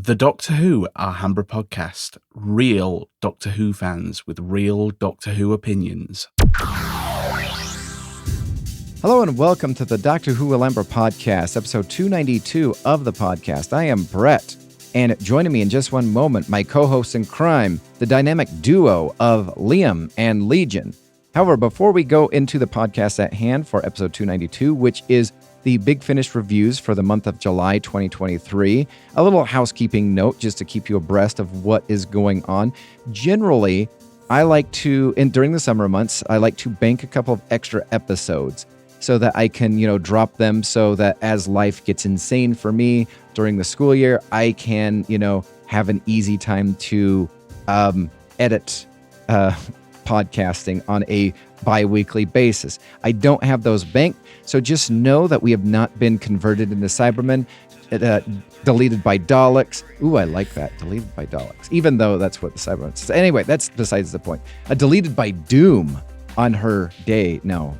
The Doctor Who Alhambra Podcast. Real Doctor Who fans with real Doctor Who opinions. Hello and welcome to the Doctor Who Alhambra Podcast, episode 292 of the podcast. I am Brett, and joining me in just one moment, my co-host in crime, the dynamic duo of Liam and Legion. However, before we go into the podcast at hand for episode 292, which is the Big Finish reviews for the month of July 2023, a little housekeeping note just to keep you abreast of what is going on. Generally, I like to, during the summer months, I like to bank a couple of extra episodes so that I can, drop them so that as life gets insane for me during the school year, I can, have an easy time to edit podcasting on a bi-weekly basis. I don't have those banked, so just know that we have not been converted into Cybermen, deleted by Daleks. Ooh, I like that, deleted by Daleks, even though that's what the Cybermen says. Anyway, that's besides the point. Deleted by Doom on her day. No,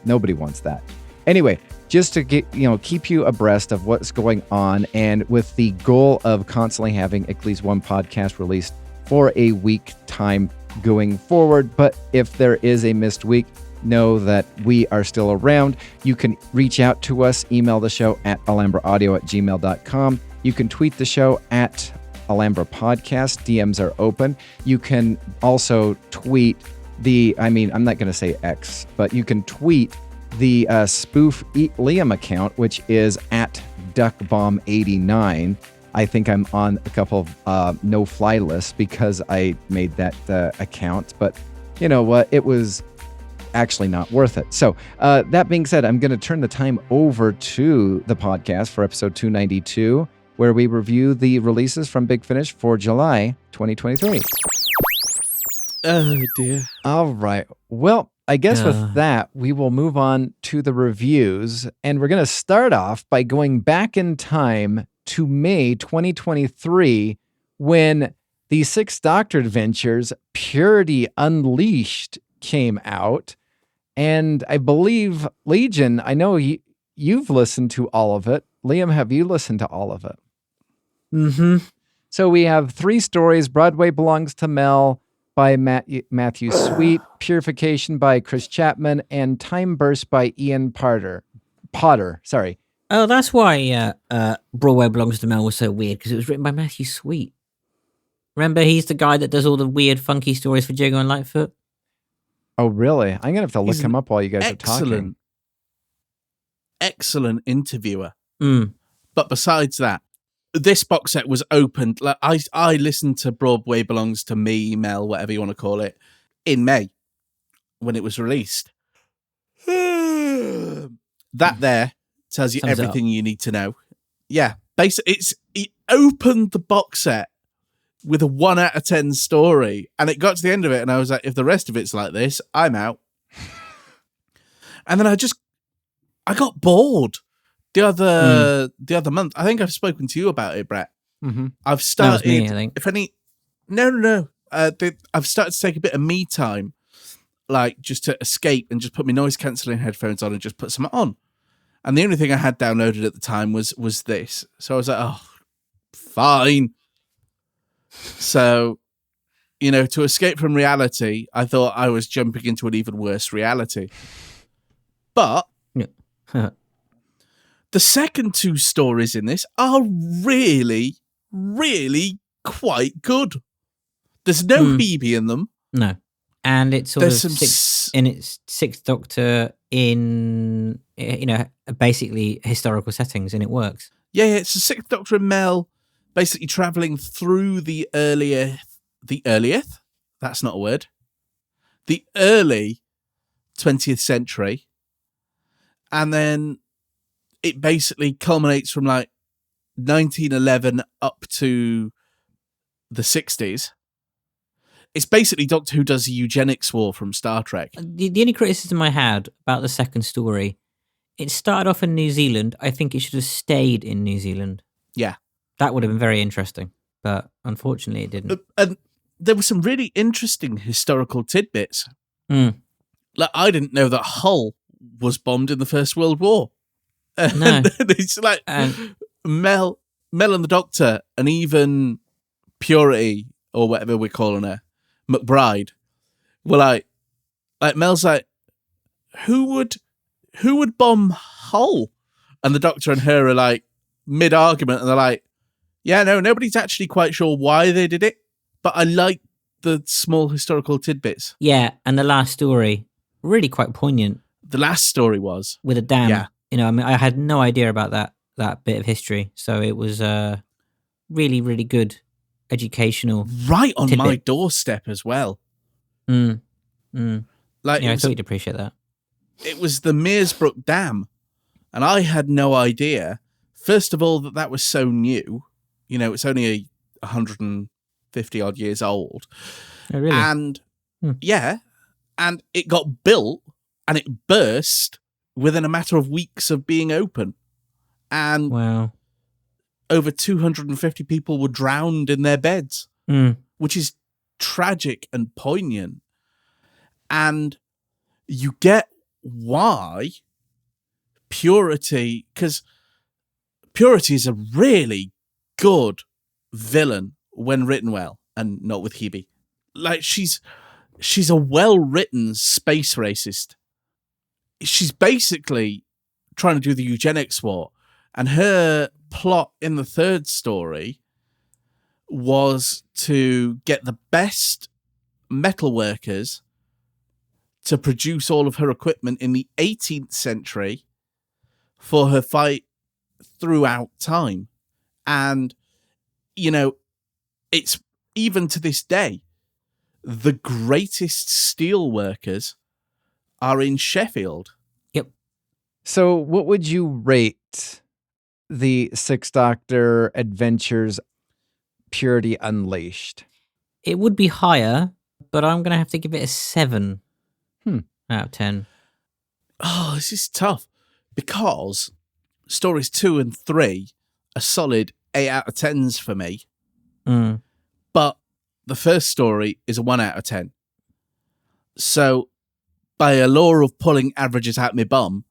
nobody wants that. Anyway, just to get, keep you abreast of what's going on, and with the goal of constantly having at least one podcast released for a week time going forward. But if there is a missed week, know that we are still around. You can reach out to us, email the show at alhambraaudio@gmail.com. You can tweet the show at Alhambra Podcast. DMs are open. You can also tweet I'm not going to say X, but you can tweet the spoof Liam account, which is at duckbomb89. I think I'm on a couple of no-fly lists because I made that account. But you know what? It was actually not worth it. So that being said, I'm going to turn the time over to the podcast for episode 292, where we review the releases from Big Finish for July 2023. Oh, dear. All right. Well, I guess with that, we will move on to the reviews. And we're going to start off by going back in time to May 2023, when the Sixth Doctor Adventures Purity Unleashed came out. And I believe, Legion, I know you've listened to all of it. Liam, have you listened to all of it? Mm-hmm. So we have 3 stories. Broadway Belongs to Mel by Matthew Sweet, Purification by Chris Chapman, and Time Burst by Ian Potter. Sorry. Oh, that's why Broadway Belongs to Mel was so weird, because it was written by Matthew Sweet. Remember, he's the guy that does all the weird, funky stories for Jago and Lightfoot? Oh, really? I'm going to have to look him up while you guys are talking. Excellent interviewer. Mm. But besides that, this box set was opened. Like I listened to Broadway Belongs to Me, Mel, whatever you want to call it, in May when it was released. That there tells you everything you need to know. Yeah, basically, it opened the box set with a 1 out of 10 story, and it got to the end of it, and I was like, if the rest of it's like this, I'm out. And then I got bored. The other month, I think I've spoken to you about it, Brett. Mm-hmm. I've started. That was me, I think. No. I've started to take a bit of me time, like just to escape and just put my noise cancelling headphones on and just put some on. And the only thing I had downloaded at the time was this. So I was like, oh, fine. So, to escape from reality, I thought I was jumping into an even worse reality. But the second 2 stories in this are really, really quite good. There's no Phoebe in them. No. And it's sort of in its 6th Doctor in, basically historical settings, and it works. Yeah, it's the 6th Doctor and Mel basically travelling through the earliest? That's not a word. The early 20th century. And then it basically culminates from like 1911 up to the 60s. It's basically Doctor Who does the eugenics war from Star Trek. The only criticism I had about the second story, it started off in New Zealand. I think it should have stayed in New Zealand. Yeah. That would have been very interesting, but unfortunately it didn't. And there were some really interesting historical tidbits. Mm. Like, I didn't know that Hull was bombed in the First World War. No. It's like Mel Mel and the Doctor, and even Purity, or whatever we're calling her, McBride, were like Mel's like, who would bomb Hull? And the Doctor and her are like mid-argument, and they're like, yeah, no, nobody's actually quite sure why they did it, but I like the small historical tidbits. Yeah, and the last story, really quite poignant. The last story was with a dam. Yeah. You know, I mean, I had no idea about that bit of history, so it was really, really good educational. Right on tidbit. my doorstep as well. Like, Like, I thought you'd appreciate that. It was the Mearsbrook Dam, and I had no idea. First of all, that was so new. You know, it's only 150 odd years old. Oh, really? And yeah, and it got built and it burst within a matter of weeks of being open. And wow. Over 250 people were drowned in their beds, which is tragic and poignant. And you get why Purity, because Purity is a really good villain when written well, and not with Hebe. Like, she's a well-written space racist. She's basically trying to do the eugenics war, and her plot in the third story was to get the best metal workers to produce all of her equipment in the 18th century for her fight throughout time. And, you know, it's even to this day, the greatest steel workers are in Sheffield. Yep. So what would you rate the Sixth Doctor Adventures Purity Unleashed? It would be higher, but I'm going to have to give it a 7 out of 10. Oh, this is tough because stories 2 and 3 are solid 8 out of 10s for me. But the first story is a 1 out of 10. So by a law of pulling averages out my bum,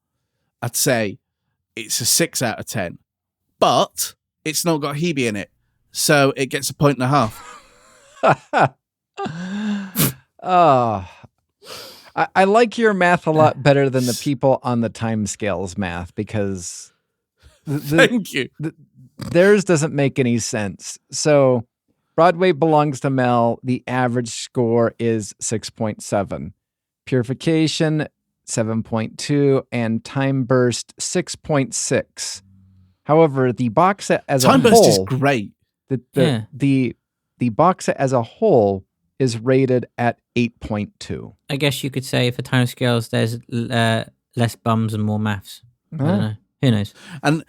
I'd say it's a 6 out of 10. But it's not got Hebe in it, so it gets a 1.5. Oh, I like your math a lot better than the people on the timescales math, because Thank you. Theirs doesn't make any sense. So Broadway belongs to Mel. The average score is 6.7. Purification, 7.2. And Time Burst, 6.6. However, the box set as Time a Burst whole... is great. The box set as a whole is rated at 8.2. I guess you could say for timescales, there's less bums and more maths. I don't know. Who knows? And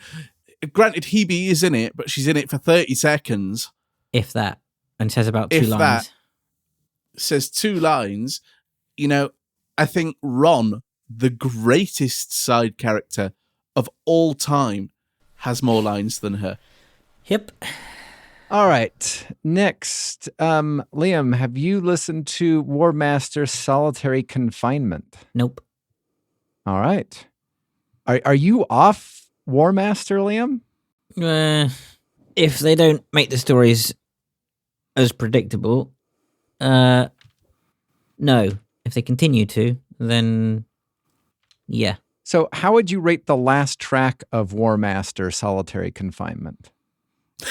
granted, Hebe is in it, but she's in it for 30 seconds. If that. And says about 2 If lines. that. Says 2 lines. You know, I think Ron, the greatest side character of all time, has more lines than her. Yep. All right. Next, Liam, have you listened to War Master Solitary Confinement? Nope. All right. Are you off War Master, Liam? If they don't make the stories as predictable, no. If they continue to, then yeah. So how would you rate the last track of War Master Solitary Confinement? 4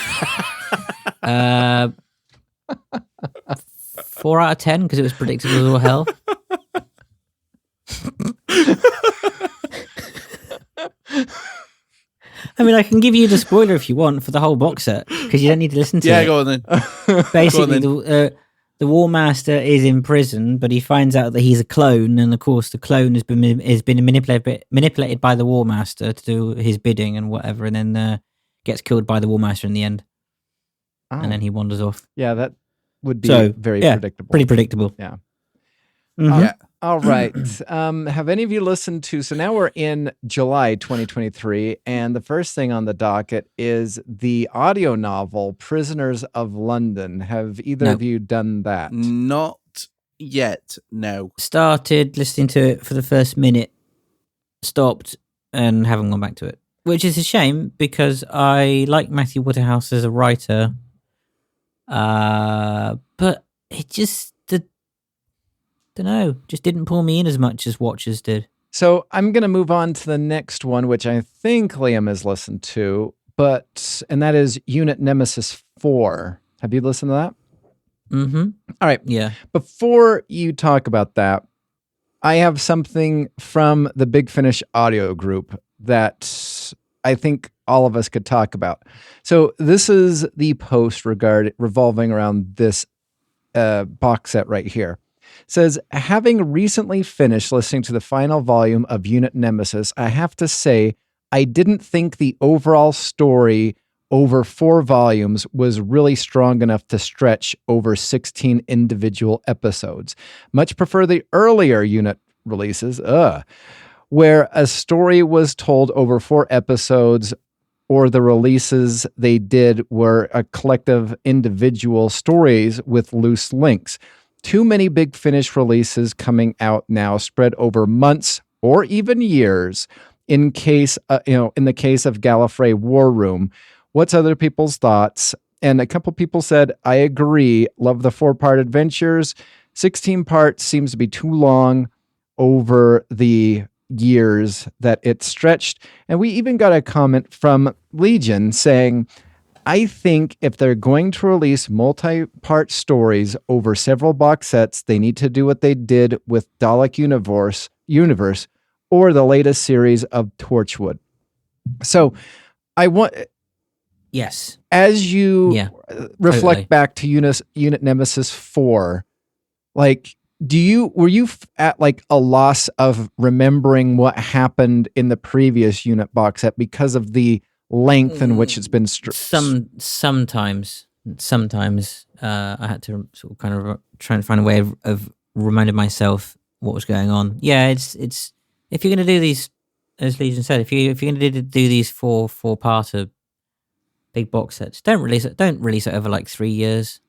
out of 10 because it was predictable as all hell. I mean, I can give you the spoiler if you want for the whole box set because you don't need to listen to it. Yeah, go on then. Basically, the War Master is in prison, but he finds out that he's a clone, and of course, the clone has been manipulated by the War Master to do his bidding and whatever, and then gets killed by the War Master in the end. Oh. And then he wanders off. Yeah, that would be very predictable. Pretty predictable. Yeah. Mm-hmm. Yeah. All right. Have any of you listened to... So now we're in July 2023, and the first thing on the docket is the audio novel Prisoners of London. Have either of you done that? Not yet, no. Started listening to it for the first minute, stopped, and haven't gone back to it. Which is a shame because I like Matthew Waterhouse as a writer, but it just don't know, just didn't pull me in as much as Watchers did. So I'm going to move on to the next one, which I think Liam has listened to, and that is Unit Nemesis 4. Have you listened to that? Mm-hmm. All right. Yeah. Before you talk about that, I have something from the Big Finish audio group that I think all of us could talk about. So this is the post revolving around this box set right here. It says, having recently finished listening to the final volume of Unit Nemesis, I have to say I didn't think the overall story over 4 volumes was really strong enough to stretch over 16 individual episodes. Much prefer the earlier Unit releases, where a story was told over 4 episodes, or the releases they did were a collective individual stories with loose links. Too many Big Finish releases coming out now spread over months or even years. In the case of Gallifrey War Room, what's other people's thoughts? And a couple people said, I agree. Love the 4-part adventures. 16 parts seems to be too long over the years that it stretched. And we even got a comment from Legion saying, I think if they're going to release multi-part stories over several box sets, they need to do what they did with Dalek Universe or the latest series of Torchwood. So I want... Yes. As you reflect totally back to Unit Nemesis 4, like, were you at like a loss of remembering what happened in the previous Unit box set because of the length in which it's been sometimes I had to sort of kind of try and find a way of reminding myself what was going on. Yeah, it's if you're going to do these, as Legion said, if you're going to do these four-parter big box sets, don't release it over like 3 years,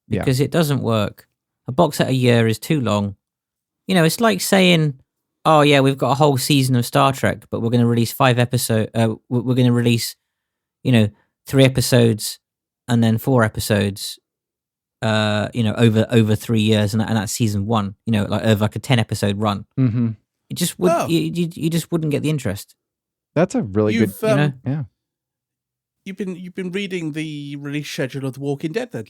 because it doesn't work. A box set a year is too long. You know, it's like saying, oh yeah, we've got a whole season of Star Trek, but we're going to release 5 episodes. We're going to release, 3 episodes and then 4 episodes. Over 3 years, and that's season 1. Like over like a 10 episode run. Mm-hmm. It just would. You just wouldn't get the interest. That's a really good. Yeah. You've been reading the release schedule of The Walking Dead then.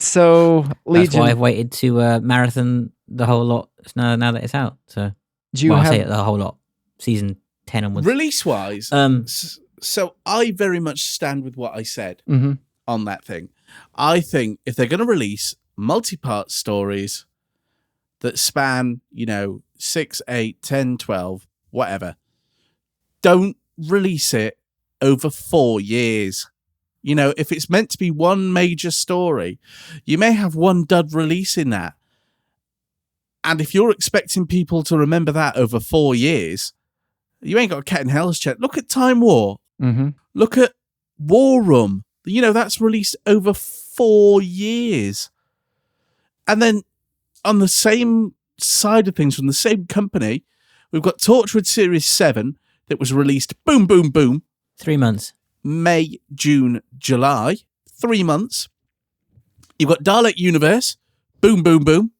So Legion, that's why I've waited to marathon the whole lot now that it's out. So I say it the whole lot, season 10 onwards. Release wise, so I very much stand with what I said on that thing. I think if they're going to release multi-part stories that span, 6, 8, 10, 12, whatever, don't release it over 4 years. If it's meant to be one major story, you may have one dud release in that. And if you're expecting people to remember that over 4 years, you ain't got a cat in hell's chest. Look at Time War. Mm-hmm. Look at War Room. That's released over 4 years. And then on the same side of things, from the same company, we've got Torchwood Series 7 that was released, boom, boom, boom. 3 months. May, June, July. 3 months. You've got Dalek Universe, boom, boom, boom.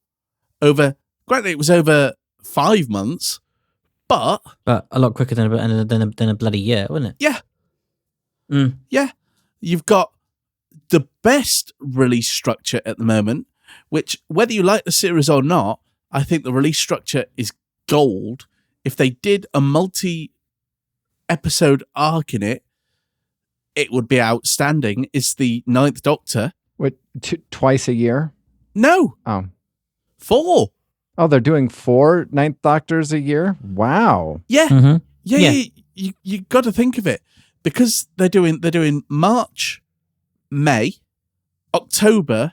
Granted, it was over 5 months, but a lot quicker than a bloody year, wasn't it? Yeah. Mm. Yeah. You've got the best release structure at the moment, which, whether you like the series or not, I think the release structure is gold. If they did a multi-episode arc in it, it would be outstanding. It's the 9th Doctor. What, twice a year? No. Oh. 4. Oh, they're doing 4 9th Doctors a year? Wow. Yeah. Mm-hmm. Yeah. You got to think of it, because they're doing March, May, October.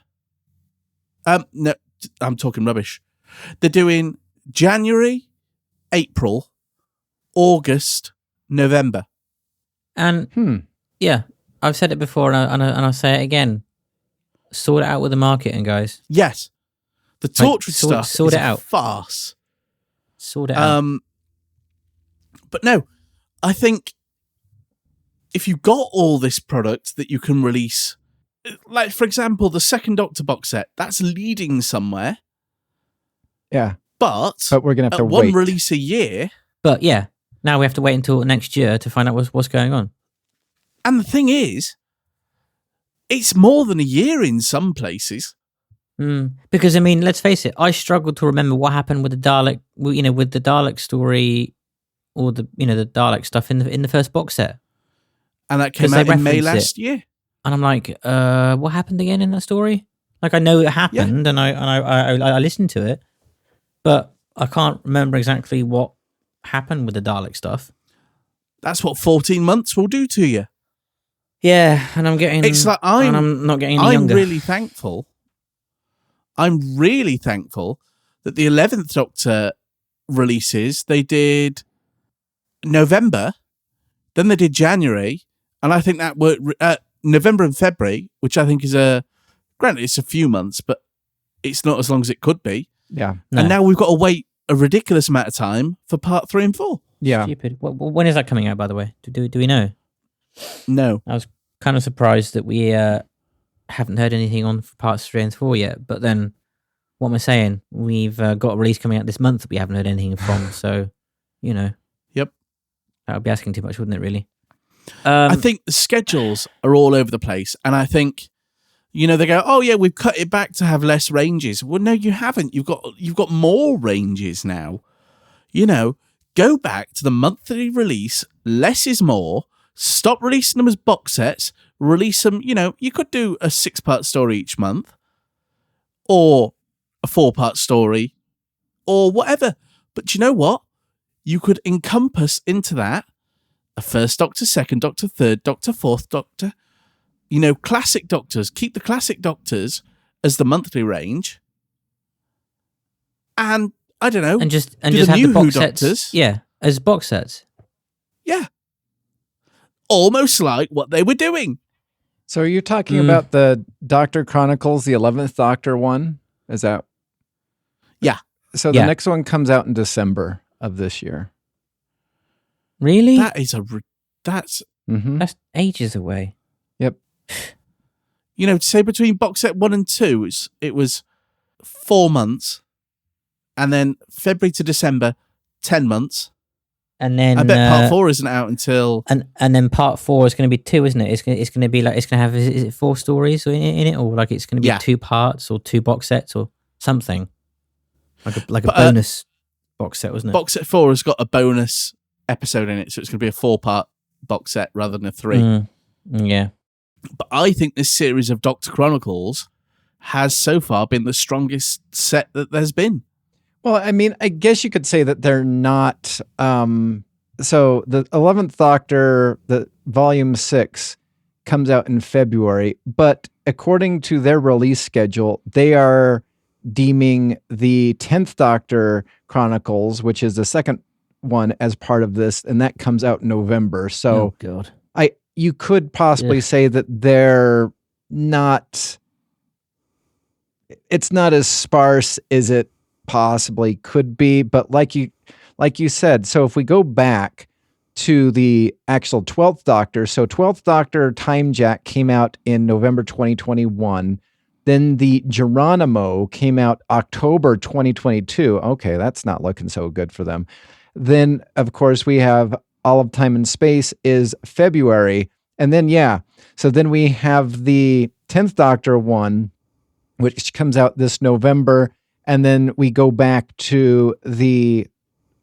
No, I'm talking rubbish. They're doing January, April, August, November. And yeah, I've said it before, and I'll say it again. Sort it out with the marketing, guys. Yes. The Torchwood stuff sort is it out. a farce. Sort it out. But no, I think if you've got all this product that you can release, like, for example, the second Doctor box set, that's leading somewhere. Yeah. But we're going to have to one wait. release a year. But yeah, now we have to wait until next year to find out what's going on. And the thing is, it's more than a year in some places. Because, I mean, let's face it, I struggle to remember what happened with the Dalek, with the Dalek story or the Dalek stuff in the first box set. And that came out in May last year. And I'm like, what happened again in that story? Like, I know it happened, and I listened to it, but I can't remember exactly what happened with the Dalek stuff. That's what 14 months will do to you. Yeah, and I'm getting. It's like I'm not getting any younger. I'm really thankful that the 11th Doctor releases, they did November, then they did January, and I think that worked. November and February, which I think is granted, it's a few months, but it's not as long as it could be. Yeah. No. And now we've got to wait a ridiculous amount of time for part 3 and 4. Yeah. Stupid. When is that coming out, by the way? Do we know? No. I was kind of surprised that we haven't heard anything on for parts 3 and 4 yet. But then, what am I saying? We've got a release coming out this month that we haven't heard anything from. So, Yep. That would be asking too much, wouldn't it, really? I think the schedules are all over the place. And I think, they go, oh, yeah, we've cut it back to have less ranges. Well, no, you haven't. You've got more ranges now. Go back to the monthly release. Less is more. Stop releasing them as box sets. Release them, you could do a 6-part story each month or a 4-part story or whatever. But you know what? You could encompass into that a first Doctor, second Doctor, third Doctor, fourth Doctor, classic Doctors. Keep the classic Doctors as the monthly range. And I don't know. And just the have new the box Who sets. Doctors. Yeah, as box sets. Yeah. Almost like what they were doing. So are you talking about the Doctor Chronicles, the 11th Doctor one? Is that? Yeah. So the next one comes out in December of this year. Really? That's ages away. Yep. Say between box set 1 and 2, it was 4 months, and then February to December, 10 months. And then I bet part 4 isn't out until and then part 4 is going to be 2, isn't it? It's going to be like, it's going to have, is it 4 stories in it, or like it's going to be 2 parts or 2 box sets or something like a bonus box set, wasn't it? Box set 4 has got a bonus episode in it, so it's going to be a 4-part box set rather than a 3. Yeah. But I think this series of Doctor Chronicles has so far been the strongest set that there's been. Well, I mean, I guess you could say that they're not. So the 11th Doctor, the Volume 6, comes out in February, but according to their release schedule, they are deeming the 10th Doctor Chronicles, which is the second one, as part of this, and that comes out in November. So God. You could possibly say that they're not. It's not as sparse as it possibly could be, but like you said, so if we go back to the actual 12th Doctor, so 12th Doctor Time Jack came out in November 2021. Then the Geronimo came out October 2022. Okay, that's not looking so good for them. Then, of course, we have All of Time and Space is February. And then, so then we have the 10th Doctor one, which comes out this November. And then we go back to the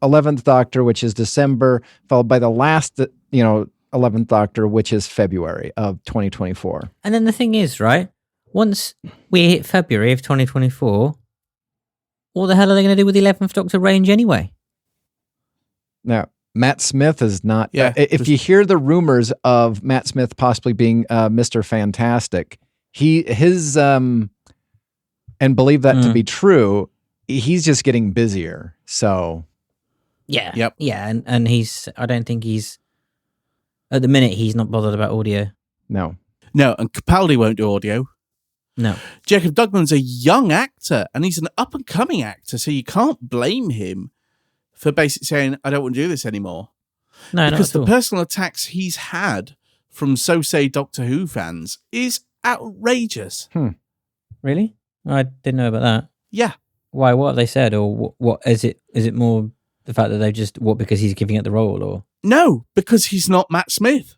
11th Doctor, which is December, followed by the last, 11th Doctor, which is February of 2024. And then the thing is, right, once we hit February of 2024, what the hell are they going to do with the 11th Doctor range anyway? Now, Matt Smith is not. Yeah, if you hear the rumors of Matt Smith possibly being Mr. Fantastic, his and believe that to be true, he's just getting busier. So, yeah, and he's. I don't think he's. At the minute, he's not bothered about audio. No, and Capaldi won't do audio. No, Jacob Dugman's a young actor, and he's an up and coming actor, so you can't blame him for basically saying, I don't want to do this anymore. No, because not at the all. personal attacks he's had from so-say Doctor Who fans is outrageous. Really? I didn't know about that. Yeah. Why? What have they said, or what is it? Is it more the fact that they've just because he's giving it the role, or No, because he's not Matt Smith.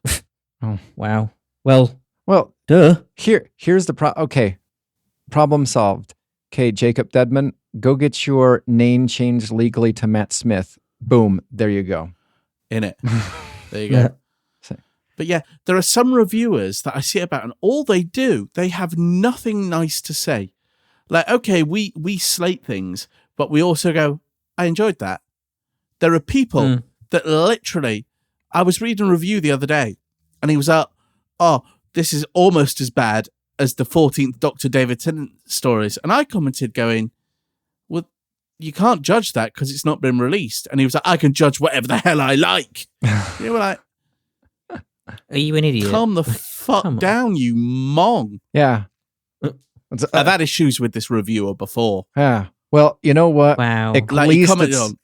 oh wow. Well, duh. Here's the okay. Problem solved. Okay, Jacob Dedman, go get your name changed legally to Matt Smith. Boom, there you go. In it. There you go. But yeah, there are some reviewers that I see about, and all they have nothing nice to say. Like, okay, we slate things, but we also go, I enjoyed that. There are people that literally, I was reading a review the other day, and he was like, oh, this is almost as bad as the 14th Doctor David Tennant stories. And I commented going, well, you can't judge that because it's not been released. And he was like, I can judge whatever the hell I like. You were like, are you an idiot? Calm the fuck down, you mong. Yeah. I've had issues with this reviewer before. Yeah. Well, you know what? Wow. At Like least you commented on.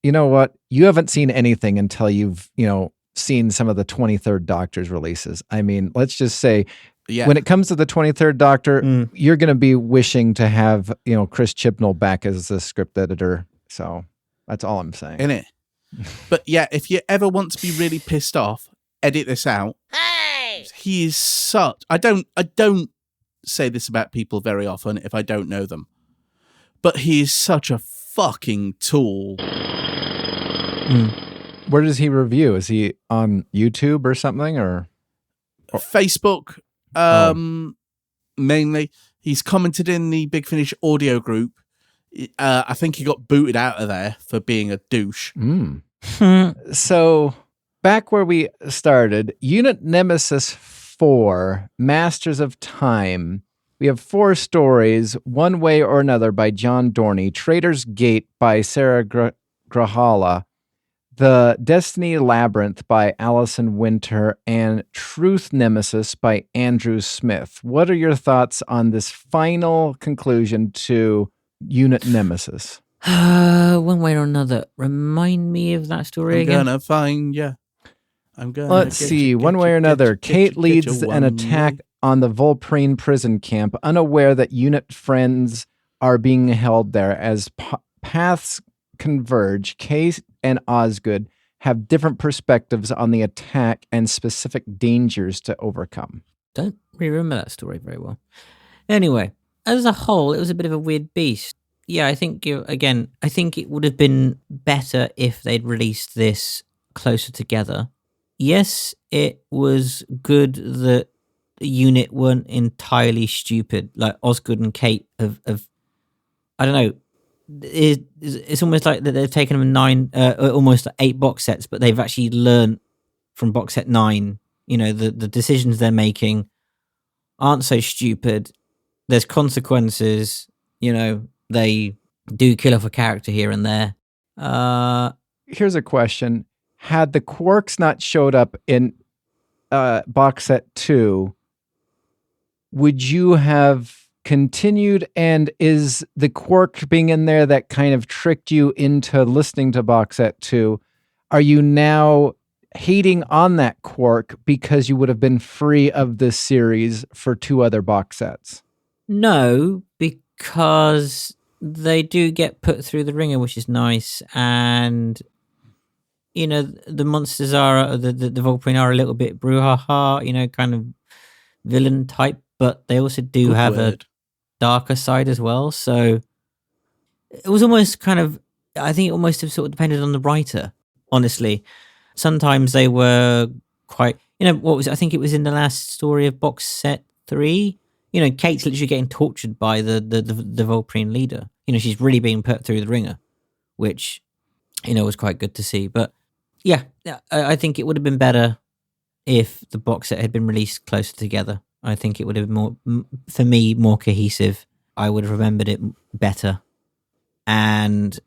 you know what? You haven't seen anything until you've, seen some of the 23rd Doctor's releases. I mean, let's just say, when it comes to the 23rd Doctor, you're going to be wishing to have, Chris Chibnall back as the script editor. So that's all I'm saying. Innit? But yeah, if you ever want to be really pissed off, edit this out. Hey! He is such... I don't say this about people very often if I don't know them. But he is such a fucking tool. Where does he review? Is he on YouTube or something, or Facebook? Mainly. He's commented in the Big Finish audio group. I think he got booted out of there for being a douche. So back where we started, Unit Nemesis 4, Masters of Time. We have 4 stories, One Way or Another by John Dorney, Traitor's Gate by Sarah Grahala, The Destiny Labyrinth by Alison Winter, and Truth Nemesis by Andrew Smith. What are your thoughts on this final conclusion to Unit Nemesis? One Way or Another. Remind me of that story again. I'm gonna find you. Let's see. One Way or Another. Kate leads an attack on the Volprene prison camp, unaware that unit friends are being held there. As paths converge, Kate and Osgood have different perspectives on the attack and specific dangers to overcome. Don't really remember that story very well. Anyway, as a whole, it was a bit of a weird beast. Yeah, I think it would have been better if they'd released this closer together. Yes, it was good that the unit weren't entirely stupid. Like Osgood and Kate have I don't know. It's almost like that they've taken them almost 8 box sets, but they've actually learned from box set 9. The decisions they're making aren't so stupid. There's consequences. They do kill off a character here and there. Here's a question. Had the Quarks not showed up in box set 2, would you have continued? And is the Quark being in there that kind of tricked you into listening to box set 2? Are you now hating on that Quark because you would have been free of this series for 2 other box sets? No, because they do get put through the ringer, which is nice. And, the monsters are, the Volprene are a little bit brouhaha, kind of villain type, but they also do have a darker side as well. So it was almost I think it almost have sort of depended on the writer, honestly. Sometimes they were quite, I think it was in the last story of box set 3, Kate's literally getting tortured by the Volprene leader. She's really being put through the ringer, which, was quite good to see. But yeah, I think it would have been better if the box set had been released closer together. I think it would have been more cohesive. I would have remembered it better. And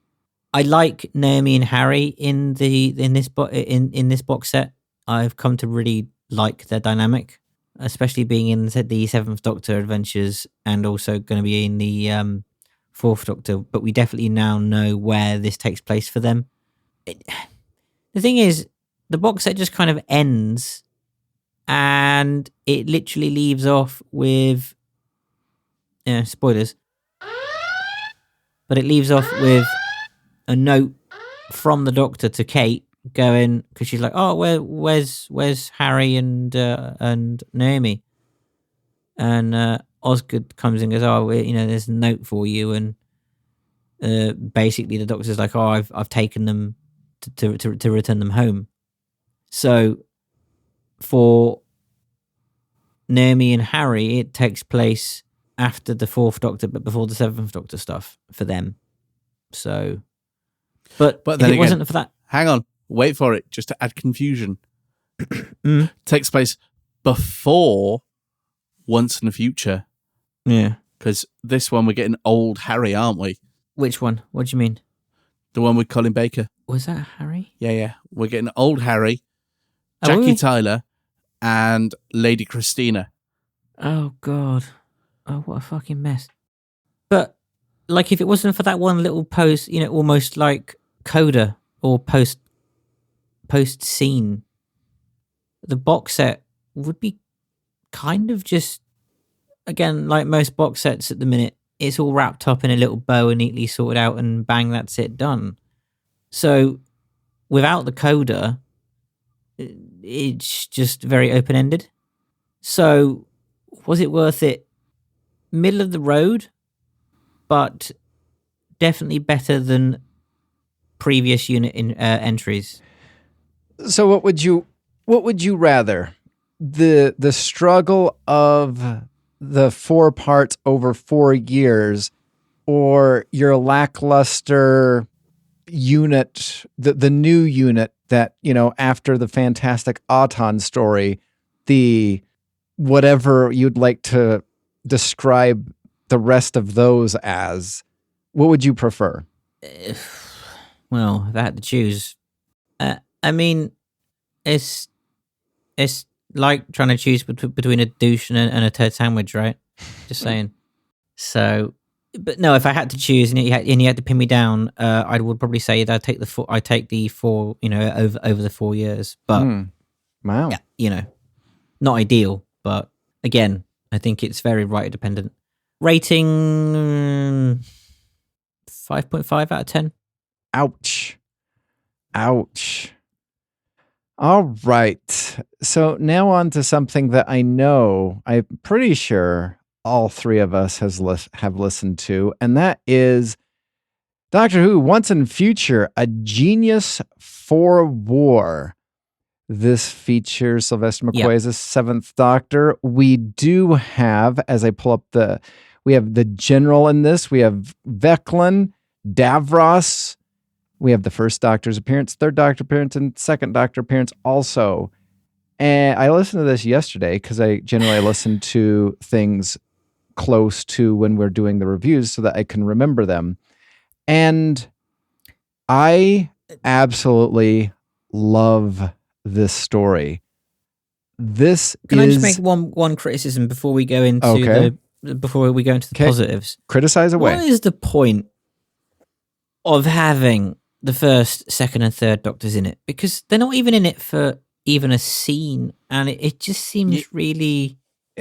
I like Naomi and Harry in this box set. I've come to really like their dynamic, especially being in the 7th Doctor adventures and also going to be in the 4th Doctor. But we definitely now know where this takes place for them. The thing is, the box set just kind of ends, and it literally leaves off with, spoilers, but it leaves off with a note from the Doctor to Kate going, because she's like, oh, where's Harry and Naomi? And Osgood comes in and goes, oh, there's a note for you, and basically the Doctor's like, oh, I've taken them to return them home. So for Naomi and Harry, it takes place after the Fourth Doctor, but before the Seventh Doctor stuff for them. So, but if then it wasn't for that, hang on, wait for it, just to add confusion. Takes place before Once in the Future. Yeah. Because this one we're getting old Harry, aren't we? Which one? What do you mean? The one with Colin Baker. Was that Harry? Yeah. We're getting old Harry, Oh, Jackie really? Tyler, and Lady Christina. Oh, God. Oh, what a fucking mess. But, like, if it wasn't for that one little post, almost like coda or post scene, the box set would be kind of just, again, like most box sets at the minute, it's all wrapped up in a little bow and neatly sorted out, and bang, that's it, done. So, without the coda, it's just very open-ended. So, was it worth it? Middle of the road, but definitely better than previous unit entries. So what would you rather? The struggle of the 4 parts over 4 years, or your lackluster unit, the new unit that, after the Fantastic Auton story, the whatever you'd like to describe the rest of those as, what would you prefer? Well, if I had to choose, I mean, it's like trying to choose between a douche and a turd sandwich, right? Just saying. So, but no, if I had to choose and you had to pin me down, I would probably say that I take the 4, over the 4 years. But wow, yeah, not ideal. But again, I think it's very writer dependent. Rating 5.5 out of 10. Ouch. All right. So now on to something that I'm pretty sure all 3 of us have listened to, and that is Doctor Who Once in Future, A Genius for War. This features Sylvester McCoy as the 7th Doctor. We do have, as I pull up we have the General in this. We have Veclan, Davros. We have the First Doctor's appearance, Third Doctor appearance, and Second Doctor appearance also. And I listened to this yesterday because I generally listen to things close to when we're doing the reviews so that I can remember them. And I absolutely love this story. Can I just make one criticism before we go into the positives? Criticize away. What is the point of having the first, second, and third Doctors in it? Because they're not even in it for even a scene, and it just seems really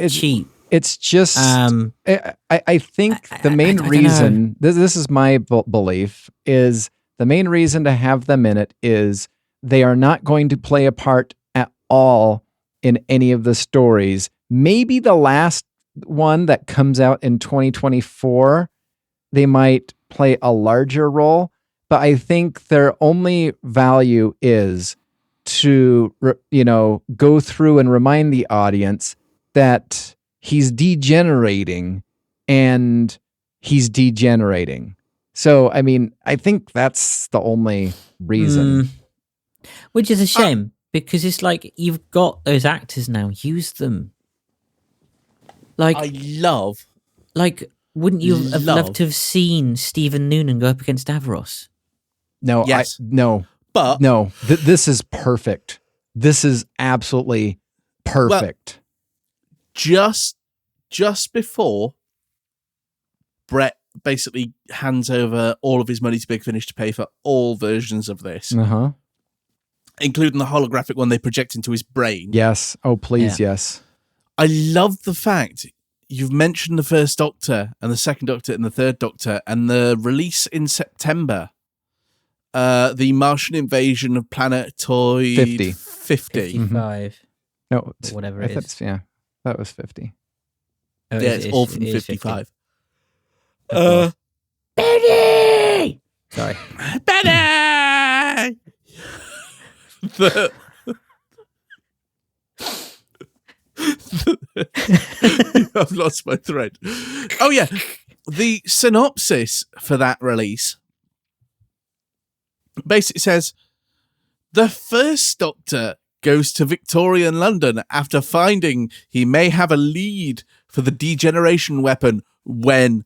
cheap. It's just, I think the main reason, this is my belief, is the main reason to have them in it is they are not going to play a part at all in any of the stories. Maybe the last one that comes out in 2024, they might play a larger role, but I think their only value is to, go through and remind the audience that he's degenerating and he's degenerating. So, I mean, I think that's the only reason. Which is a shame, because it's like, you've got those actors now, use them. Like, wouldn't you have loved to have seen Stephen Noonan go up against Davros? No, yes. But no, this is perfect. This is absolutely perfect. Well, just before Brett basically hands over all of his money to Big Finish to pay for all versions of this, including the holographic one they project into his brain. Yes. Oh, please, yes. I love the fact you've mentioned the First Doctor and the Second Doctor and the Third Doctor and the release in September, the Martian invasion of Planetoid 50. 55. No, Or whatever it is. Yeah, that was 50. Oh, Yeah, it's all from it is 55. Benny! Sorry. Benny! I've lost my thread. Oh, yeah. The synopsis for that release basically says, the First Doctor goes to Victorian London after finding he may have a lead for the degeneration weapon when,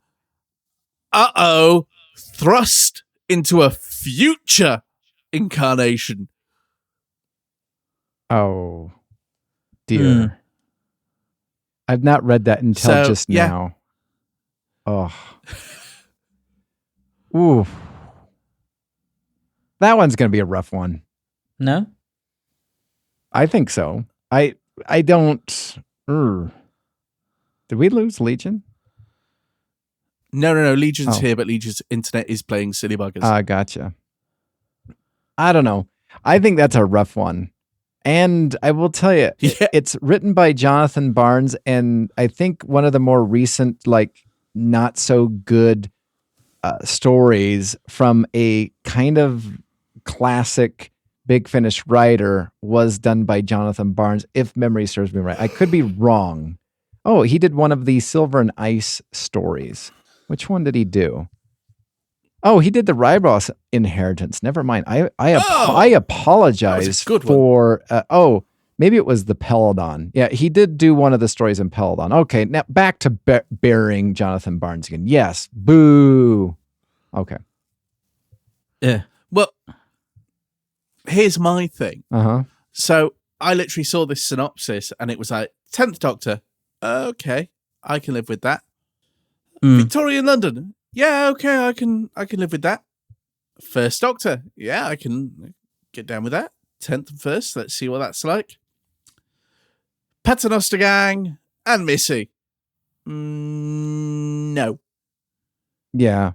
thrust into a future incarnation. Oh, dear. I've not read that until just now. Oh. Ooh. That one's going to be a rough one. No? I think so. I don't... Did we lose Legion? No. Legion's here, but Legion's internet is playing silly buggers. Gotcha. I don't know. I think that's a rough one. And I will tell you, it's written by Jonathan Barnes, and I think one of the more recent, not so good stories from a kind of classic Big Finish writer was done by Jonathan Barnes, if memory serves me right. I could be wrong. Oh, he did one of the Silver and Ice stories. Which one did he do? Oh, he did the Rybros Inheritance. Never mind. I apologize for... maybe it was the Peladon. Yeah, he did do one of the stories in Peladon. Okay, now back to burying Jonathan Barnes again. Yes, boo. Okay. Yeah. Well, here's my thing. So I literally saw this synopsis and it was like, 10th Doctor. Okay, I can live with that. Victorian London. Yeah, okay, I can live with that. First Doctor. Yeah, I can get down with that. 10th and first. Let's see what that's like. Paternoster Gang and Missy. No. Yeah.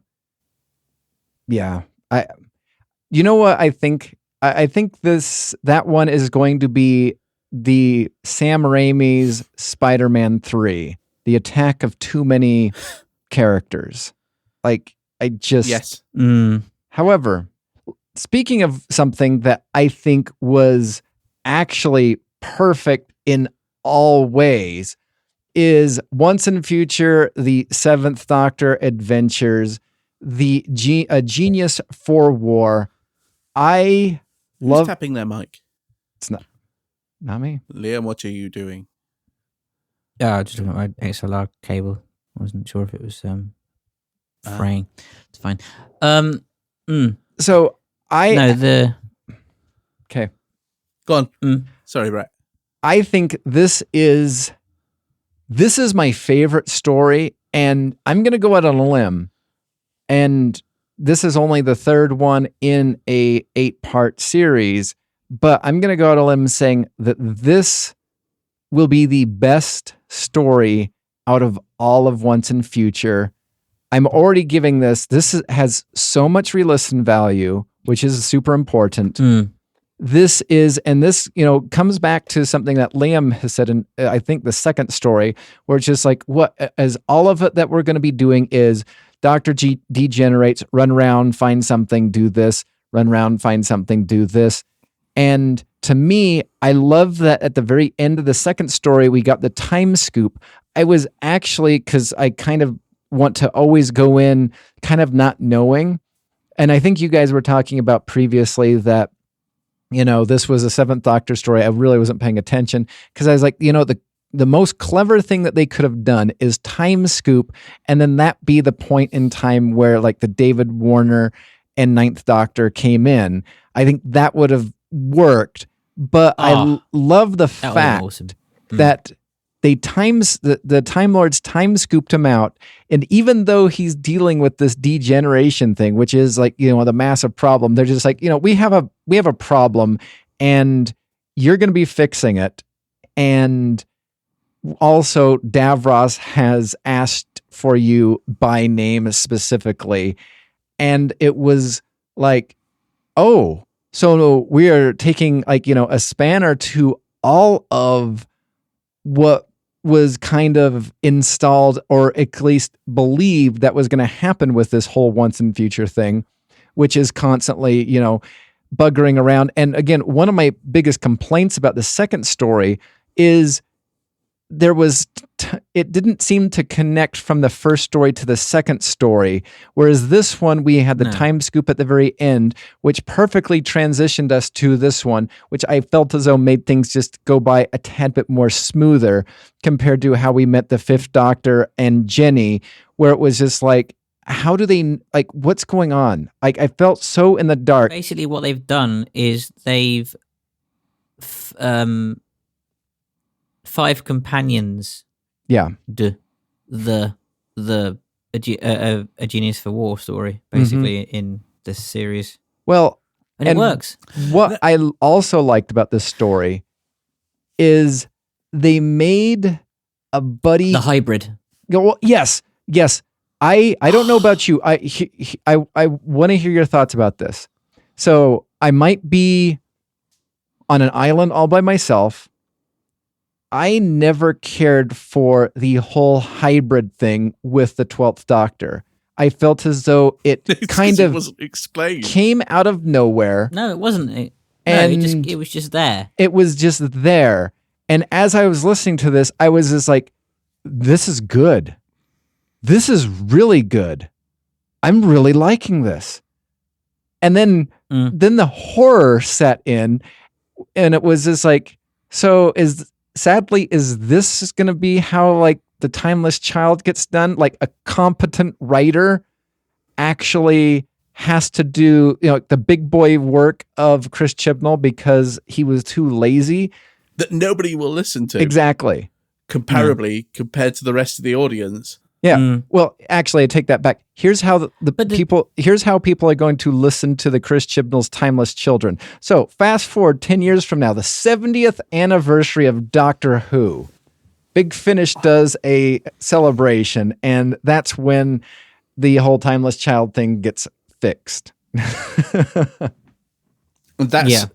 You know what I think? I think that one is going to be the Sam Raimi's Spider-Man 3. The attack of too many characters. Yes. However, speaking of something that I think was actually perfect in all ways, is Once in Future, the Seventh Doctor Adventures, a Genius for War. I love... Who's tapping their mic? It's not me. Liam, what are you doing? Yeah, just looking at my XLR cable. I wasn't sure if it was fraying. It's fine. So okay. Go on. Sorry, Brett. I think this is my favorite story, and I'm going to go out on a limb. And this is only the third one in a 8-part series, but I'm going to go out on a limb saying that this will be the best story out of all of Once in Future. I'm already giving this has so much re-listen value, which is super important. This comes back to something that Liam has said in, I think, the second story, where it's just like, as all of it that we're going to be doing is Dr. G degenerates, run around, find something, do this, run around, find something, do this. And to me, I love that at the very end of the second story, we got the time scoop. I was actually, because I kind of want to always go in kind of not knowing. And I think you guys were talking about previously that, this was a Seventh Doctor story. I really wasn't paying attention because I was like, the most clever thing that they could have done is time scoop, and then that be the point in time where the David Warner and Ninth Doctor came in. I think that would have worked, but I love the fact that they the Time Lords time scooped him out, and even though he's dealing with this degeneration thing, which is the massive problem, they're just we have a problem, and you're going to be fixing it. And also, Davros has asked for you by name specifically. And it was like, oh, so we are taking a spanner to all of what was kind of installed, or at least believed that was going to happen with this whole once and future thing, which is constantly, buggering around. And again, one of my biggest complaints about the second story is it didn't seem to connect from the first story to the second story. Whereas this one, we had the time scoop at the very end, which perfectly transitioned us to this one, which I felt as though made things just go by a tad bit more smoother compared to how we met the Fifth Doctor and Jenny, where it was just like, how do they, what's going on? I felt so in the dark. Basically, what they've done is they've 5 companions. Yeah. The a Genius for War story, basically, in this series. Well, and it works. What I also liked about this story is they made a buddy. The hybrid. Well, yes. I don't know about you. I want to hear your thoughts about this. So I might be on an island all by myself. I never cared for the whole hybrid thing with the 12th Doctor. I felt as though it kind of wasn't explained. Came out of nowhere. No, it wasn't. And it was just there. It was just there. And as I was listening to this, I was just like, this is good. This is really good. I'm really liking this. And then the horror set in, and it was just like, so sadly, is this going to be how the Timeless Child gets done? Like a competent writer actually has to do the big boy work of Chris Chibnall because he was too lazy. That nobody will listen to. Exactly. Comparably compared to the rest of the audience. Yeah. Well, actually, I take that back. Here's how here's how people are going to listen to the Chris Chibnall's Timeless Children. So fast forward 10 years from now, the 70th anniversary of Doctor Who. Big Finish does a celebration, and that's when the whole Timeless Child thing gets fixed. That's,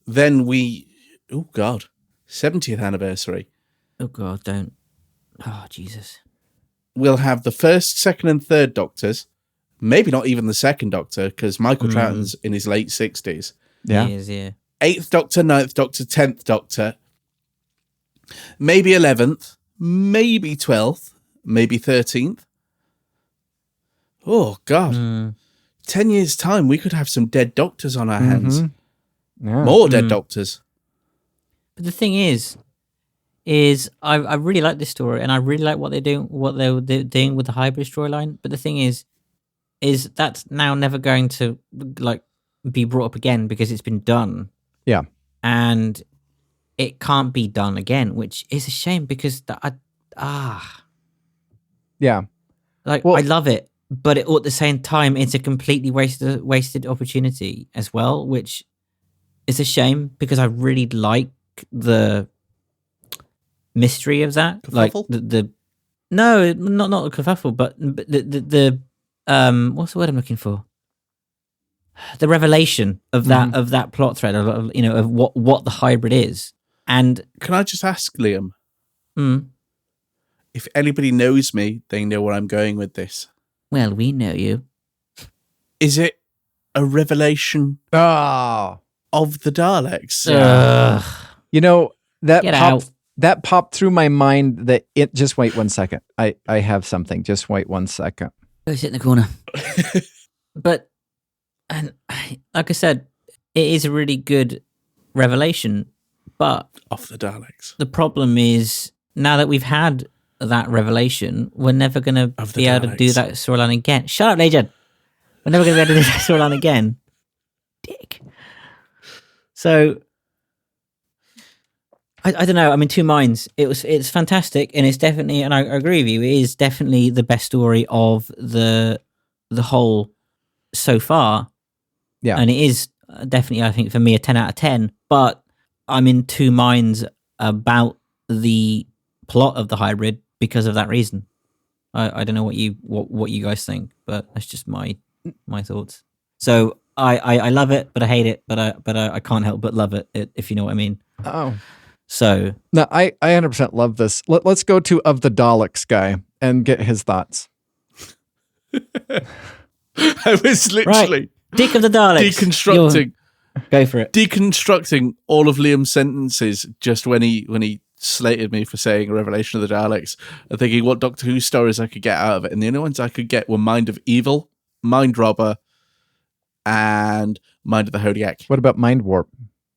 then oh God, 70th anniversary. Oh God, don't. Oh, Jesus. We'll have the first, second, and third Doctors. Maybe not even the second Doctor, because Michael Troughton's in his late 60s. Yeah. He is, yeah. 8th Doctor, 9th Doctor, 10th Doctor. Maybe 11th. Maybe 12th. Maybe 13th. Oh, God. 10 years' time, we could have some dead Doctors on our hands. Yeah. More dead Doctors. But the thing is I really like this story, and I really like what they're doing with the hybrid storyline. But the thing is that's now never going to be brought up again because it's been done. Yeah, and it can't be done again, which is a shame because yeah, I love it, but at the same time, it's a completely wasted opportunity as well, which is a shame because I really like the mystery of that, kerfuffle? No, not the kerfuffle, but the what's the word I'm looking for? The revelation of that plot thread of what the hybrid is. And can I just ask Liam? If anybody knows me, they know where I'm going with this. Well, we know you. Is it a revelation of the Daleks? That popped through my mind just wait 1 second. I have something. Just wait 1 second. Go sit in the corner. But, and like I said, it is a really good revelation, but of the Daleks. The problem is now that we've had that revelation, we're never going to be able to do that storyline again. Shut up, Legion. We're never going to be able to do that storyline again. Dick. So, I don't know. I'm in two minds. It's fantastic, and it's definitely, and I agree with you, it is definitely the best story of the whole so far. Yeah. And it is definitely, I think for me, a 10 out of 10. But I'm in two minds about the plot of the hybrid because of that reason. I don't know what you guys think, but that's just my thoughts. So I love it, but I hate it, but I can't help but love it, if you know what I mean. Oh. So no, I 100% love this. Let's go to Of the Daleks guy and get his thoughts. I was literally right. Dick of the Daleks. Deconstructing. Go for it. Deconstructing all of Liam's sentences just when he slated me for saying a revelation of the Daleks and thinking what Doctor Who stories I could get out of it. And the only ones I could get were Mind of Evil, Mind Robber, and Mind of the Hodiak. What about Mind Warp?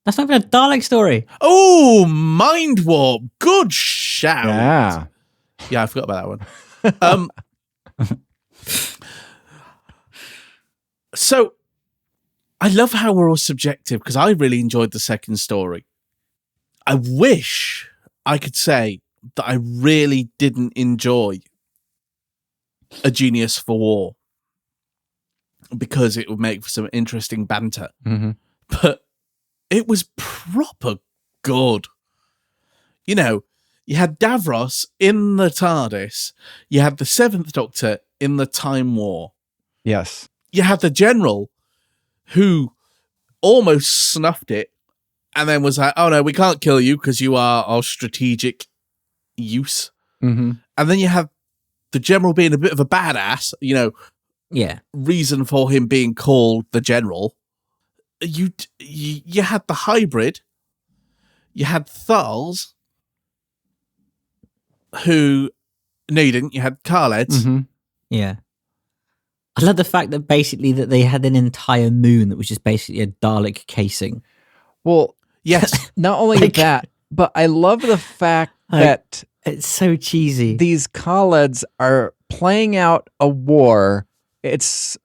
That's not even a Dalek story. Oh, Mind Warp. Good shout. Yeah, I forgot about that one. So I love how we're all subjective because I really enjoyed the second story. I wish I could say that I really didn't enjoy A Genius for War because it would make for some interesting banter. Mm-hmm. But it was proper good. You know, you had Davros in the TARDIS. You had the Seventh Doctor in the Time War. Yes. You had the General who almost snuffed it and then was like, oh no, we can't kill you because you are our strategic use. Mm-hmm. And then you have the General being a bit of a badass, you know, reason for him being called the General. You had the hybrid. You had Thals, who... No, you didn't. You had Khaled. Mm-hmm. Yeah. I love the fact that basically that they had an entire moon that was just basically a Dalek casing. Well, yes. Not only that, but I love the fact that... It's so cheesy. These Khaleds are playing out a war. It's...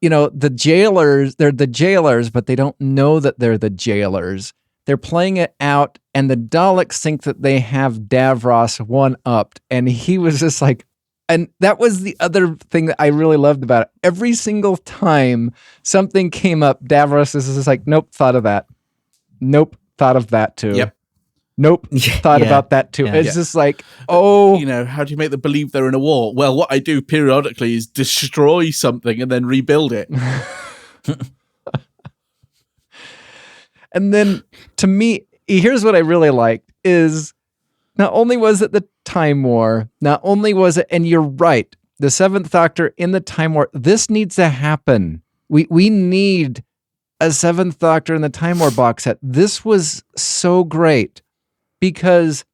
You know, the jailers, they're the jailers, but they don't know that they're the jailers. They're playing it out, and the Daleks think that they have Davros one-upped, and he was just like... And that was the other thing that I really loved about it. Every single time something came up, Davros is just like, nope, thought of that. Nope, thought of that too. Yep. Nope, thought about that too. It's just like, oh. You know, how do you make them believe they're in a war? Well, what I do periodically is destroy something and then rebuild it. And then, to me, here's what I really liked, is not only was it the Time War, not only was it, and you're right, the Seventh Doctor in the Time War, this needs to happen. We need a Seventh Doctor in the Time War box set. This was so great because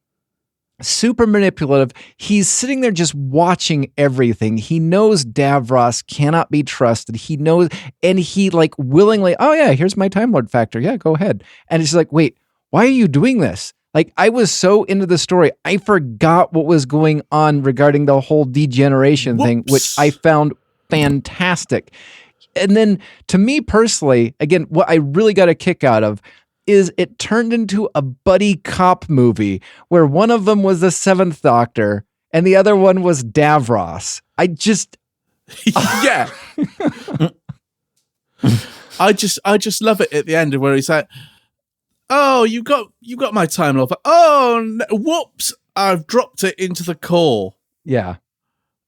super manipulative. He's sitting there just watching everything. He knows Davros cannot be trusted. He knows, and he like willingly, oh yeah, here's my Time Lord factor. Yeah, go ahead. And it's like, wait, why are you doing this? Like, I was so into the story, I forgot what was going on regarding the whole degeneration thing, which I found fantastic. And then, to me personally, again, what I really got a kick out of is it turned into a buddy cop movie where one of them was the Seventh Doctor and the other one was Davros. I just... Yeah. I just love it at the end where he's like, oh, you got my Time Lord. Oh, no, whoops! I've dropped it into the core. Yeah,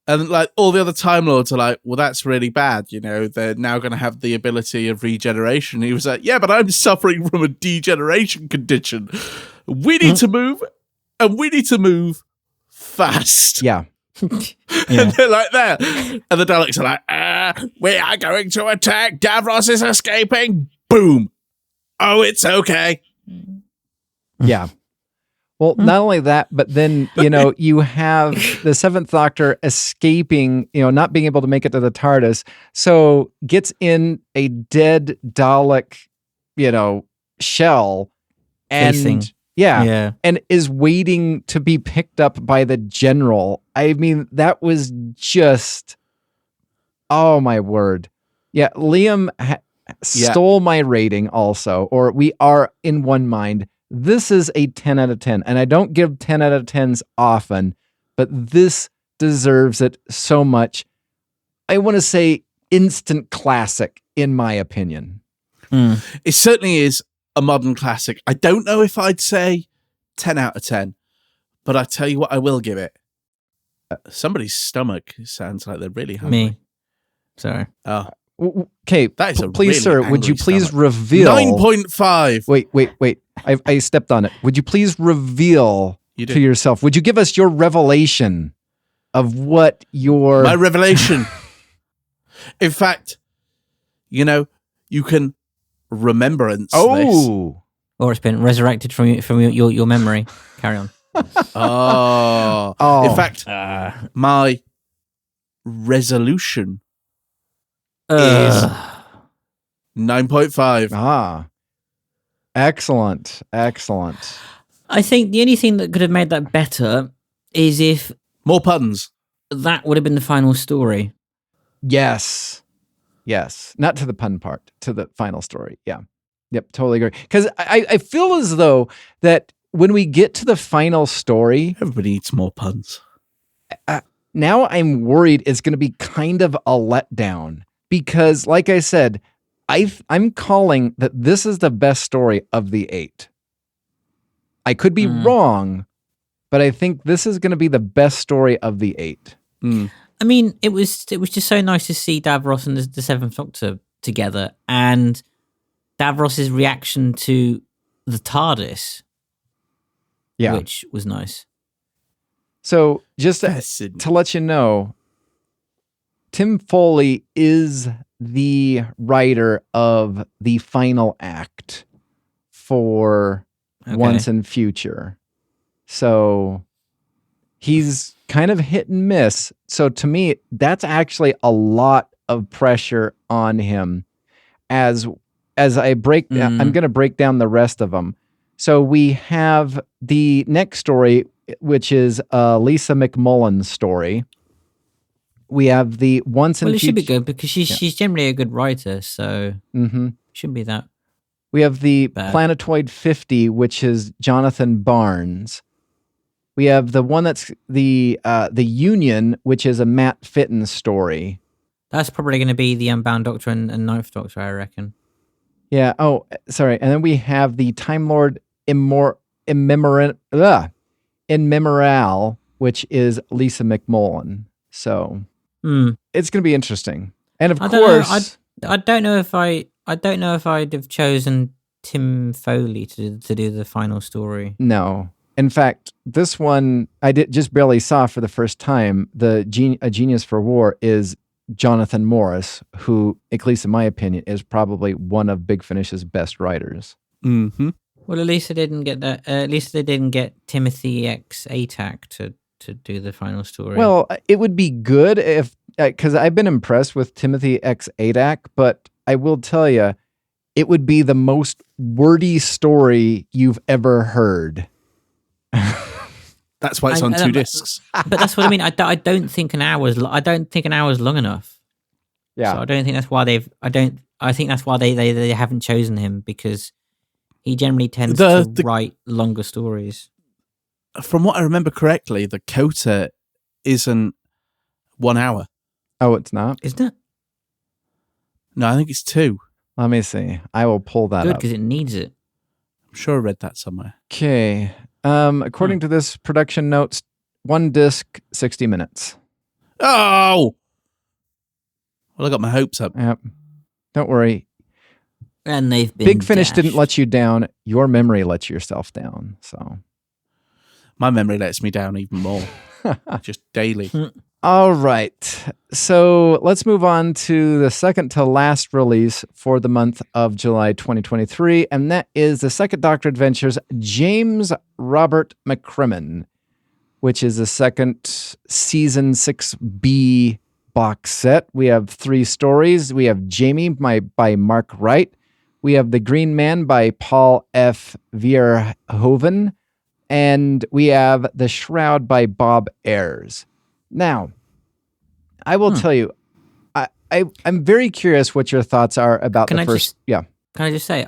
and like all the other Time Lords are like, well, that's really bad. You know, they're now going to have the ability of regeneration. He was like, yeah, but I'm suffering from a degeneration condition. We need to move, and we need to move fast. Yeah. And they're like there, and the Daleks are like, we are going to attack. Davros is escaping. Boom. Oh, it's okay. Yeah. Well, not only that, but then, you know, you have the Seventh Doctor escaping, you know, not being able to make it to the TARDIS. So gets in a dead Dalek, you know, shell and and is waiting to be picked up by the General. I mean, that was just, oh my word. Yeah. Liam stole my rating also, or we are in one mind. This is a 10 out of 10, and I don't give 10 out of 10s often, but this deserves it so much. I want to say instant classic, in my opinion. It certainly is a modern classic. I don't know if I'd say 10 out of 10, but I tell you what I will give it. Somebody's stomach sounds like they're really hungry. Me. Sorry. Oh, Okay, that is a please, really sir, would you angry please stomach. reveal... 9.5. Wait. I stepped on it. Would you please reveal You to did. yourself? Would you give us your revelation of what your... My revelation. In fact, you can remembrance this. Oh! Or it's been resurrected from your memory. Carry on. Oh. Oh. In fact, my resolution is Ugh. 9.5. Ah. Excellent. I think the only thing that could have made that better is if More puns. that would have been the final story. Yes. Not to the pun part, to the final story. Yeah. Yep, totally agree. Because I feel as though that when we get to the final story, Everybody needs more puns. now I'm worried it's going to be kind of a letdown. Because, like I said, I'm calling that this is the best story of the 8. I could be wrong, but I think this is going to be the best story of the 8. I mean, it was just so nice to see Davros and the Seventh Doctor together, and Davros's reaction to the TARDIS, Yeah. which was nice. So just Yes, to let you know, Tim Foley is the writer of the final act for Okay. Once and Future. So he's kind of hit and miss. So to me, that's actually a lot of pressure on him. As I break down, I'm going to break down the rest of them. So we have the next story, which is Lisa McMullen's story. We have the Once and Well, it should be Future. good because she's generally a good writer, so it shouldn't be that. We have the Bad. Planetoid 50, which is Jonathan Barnes. We have the one that's the Union, which is a Matt Fitton story. That's probably going to be the Unbound Doctor and Ninth Doctor, I reckon. Yeah. Oh, sorry. And then we have the Time Lord Immemorial, which is Lisa McMullen. So it's going to be interesting. And of I don't know, course, I don't know if I'd have chosen Tim Foley to do the final story. no. In fact, this one I just barely saw for the first time. A Genius for War is Jonathan Morris, who, at least in my opinion, is probably one of Big Finish's best writers. Mm-hmm. Well, at least they didn't get that. At least they didn't get Timothy X Atack to do the final story. Well, it would be good if, because I've been impressed with Timothy X Atack, but I will tell you, it would be the most wordy story you've ever heard. That's why it's on 2 discs. but that's what I mean. I don't think an hour is long enough. Yeah. So I don't think that's why I think that's why they haven't chosen him, because he generally tends to write longer stories. From what I remember correctly, the Coda isn't 1 hour. Oh, it's not? Isn't it? No, I think it's 2. Let me see. I will pull that Good, up. because it needs it. I'm sure I read that somewhere. Okay. According to this production notes, 1 disc, 60 minutes. Oh! Well, I got my hopes up. Yep. Don't worry. And they've been Big Finish didn't dashed. let you down. Your memory lets yourself down. So, My memory lets me down even more. Just daily. all right. So let's move on to the second to last release for the month of July 2023, and that is the Second Doctor Adventures James Robert McCrimmon, which is the second season 6B box set. We have 3 stories. We have Jamie by Mark Wright. We have The Green Man by Paul F. Verhoeven. And we have The Shroud by Bob Ayers. Now, I will tell you, I'm very curious what your thoughts are about Can the I first. Can I just say,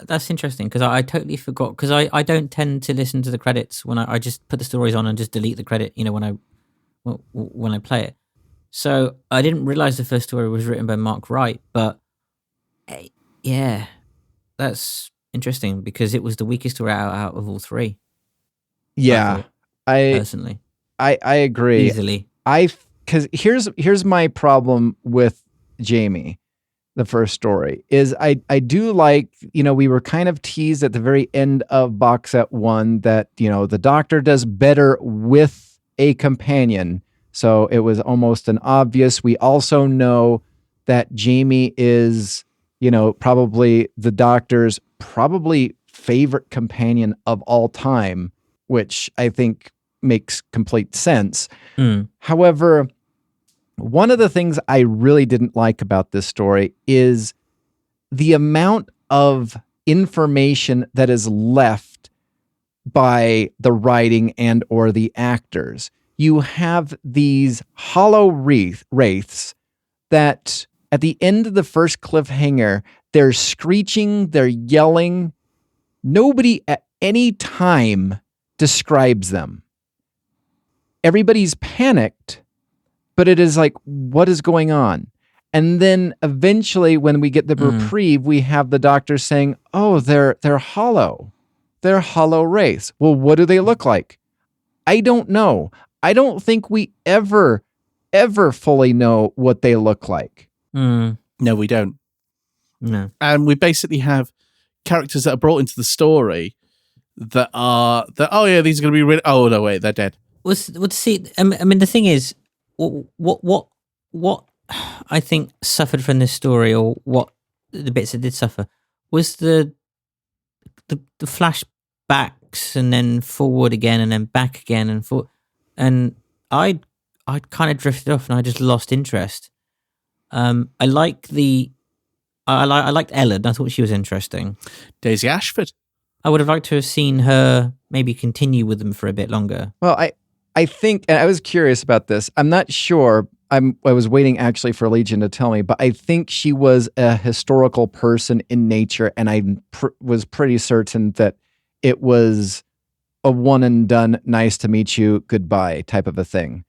that's interesting, because I totally forgot, because I don't tend to listen to the credits when I just put the stories on and just delete the credit, when I play it. So I didn't realize the first story was written by Mark Wright, but Yeah, that's interesting because it was the weakest out of all three. Yeah, Personally, I agree. easily. Because here's my problem with Jamie, the first story, is I do like, we were kind of teased at the very end of box set 1 that, the Doctor does better with a companion. So it was almost an obvious. We also know that Jamie is, probably the Doctor's probably favorite companion of all time, which I think makes complete sense. However, one of the things I really didn't like about this story is the amount of information that is left by the writing and or the actors. You have these hollow wraiths that at the end of the first cliffhanger, they're screeching, they're yelling. Nobody at any time describes them. Everybody's panicked, but it is like, what is going on? And then eventually when we get the reprieve, we have the Doctor saying, oh, they're hollow. They're hollow wraiths. Well, what do they look like? I don't know. I don't think we ever fully know what they look like. No, we don't. No. And we basically have characters that are brought into the story that are, oh yeah, these are going to be really, oh no, wait, they're dead. See, I mean, the thing is, what I think suffered from this story, or what the bits that did suffer, was the flashbacks and then forward again and then back again and forward, and I kind of drifted off and I just lost interest. I liked Ellen. I thought she was interesting. Daisy Ashford. I would have liked to have seen her maybe continue with them for a bit longer. Well, I think, and I was curious about this. I'm not sure. I was waiting actually for Legion to tell me, but I think she was a historical person in nature, and I was pretty certain that it was a one and done, nice to meet you, goodbye type of a thing.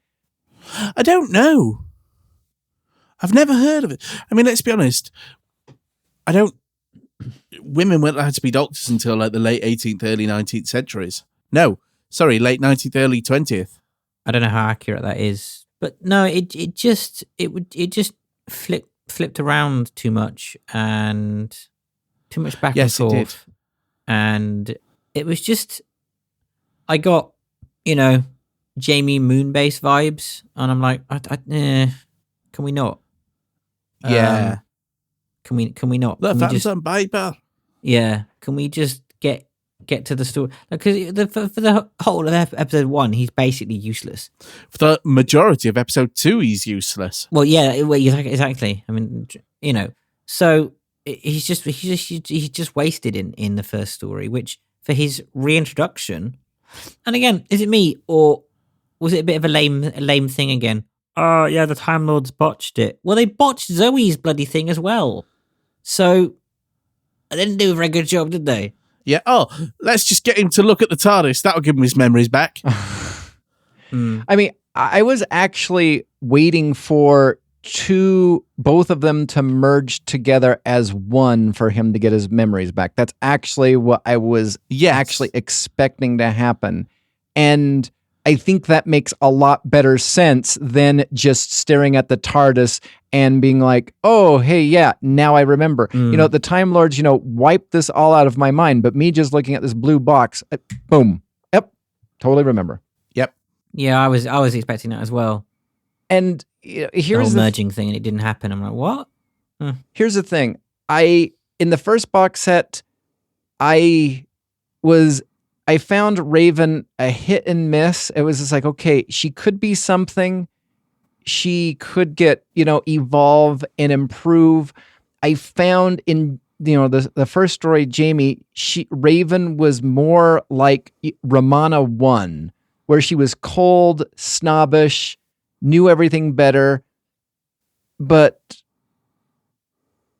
I don't know. I've never heard of it. I mean, let's be honest. Women weren't allowed to be doctors until like the late 18th, early 19th centuries. No, sorry, late 19th, early 20th. I don't know how accurate that is, but no, it just flipped around too much and too much back and forth. Yes, it did. And it was just, I got, Jamie Moonbase vibes, and I'm like, can we not? Yeah. Can we not? The Can we just, Phantom Piper. yeah. Can we just get to the story? Because for the whole of episode 1, he's basically useless. For the majority of episode 2, he's useless. Well, yeah, exactly. I mean, so he's just wasted in the first story, which for his reintroduction. And again, is it me, or was it a bit of a lame thing again? Oh, yeah, the Time Lords botched it. Well, they botched Zoe's bloody thing as well. So they didn't do a very good job, did they? Yeah. Oh, let's just get him to look at the TARDIS. That'll give him his memories back. I mean, I was actually waiting for both of them to merge together as one for him to get his memories back. That's actually what I was actually expecting to happen. And I think that makes a lot better sense than just staring at the TARDIS and being like, oh, hey, yeah, now I remember. The Time Lords, wiped this all out of my mind, but me just looking at this blue box, boom. Yep. Totally remember. Yep. Yeah, I was expecting that as well. And here's the whole merging thing, and it didn't happen. I'm like, what? Here's the thing. In the first box set, I found Raven a hit and miss. It was just like, okay, she could be something. She could get, evolve and improve. I found in, the first story, Jamie, Raven was more like Romana 1, where she was cold, snobbish, knew everything better, but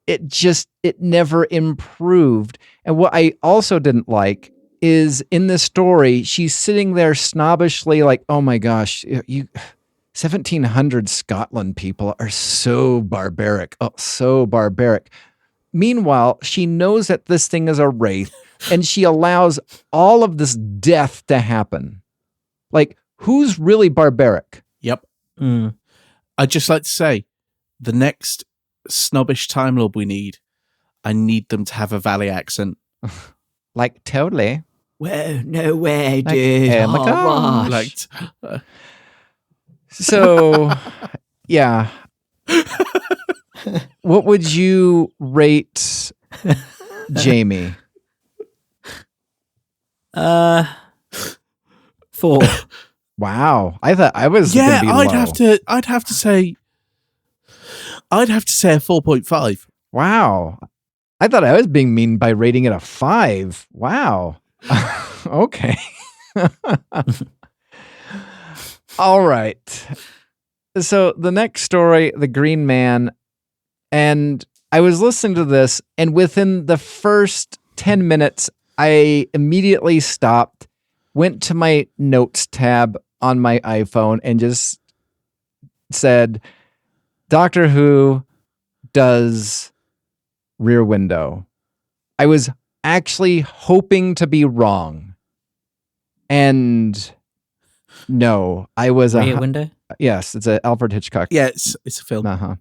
it never improved. And what I also didn't like is in this story, she's sitting there snobbishly like, oh my gosh, 1700 Scotland people are so barbaric. Oh, so barbaric. meanwhile, she knows that this thing is a wraith, and she allows all of this death to happen. Like, who's really barbaric? Yep. I'd just like to say, the next snobbish Time Lord we need, I need them to have a Valley accent. Like, totally. Well, no way, Like, dude. oh my God. Like, So, yeah. What would you rate Jamie? 4. Wow. I thought I was gonna be low. I'd have to say a 4.5. Wow. I thought I was being mean by rating it a 5. Wow. Okay. All right. So the next story, The Green Man, and I was listening to this, and within the first 10 minutes, I immediately stopped, went to my notes tab on my iPhone, and just said, Doctor Who does Rear Window. I was actually hoping to be wrong. And no, I was Rear Window? Yes, it's an Alfred Hitchcock. Yeah, it's a film. Uh-huh.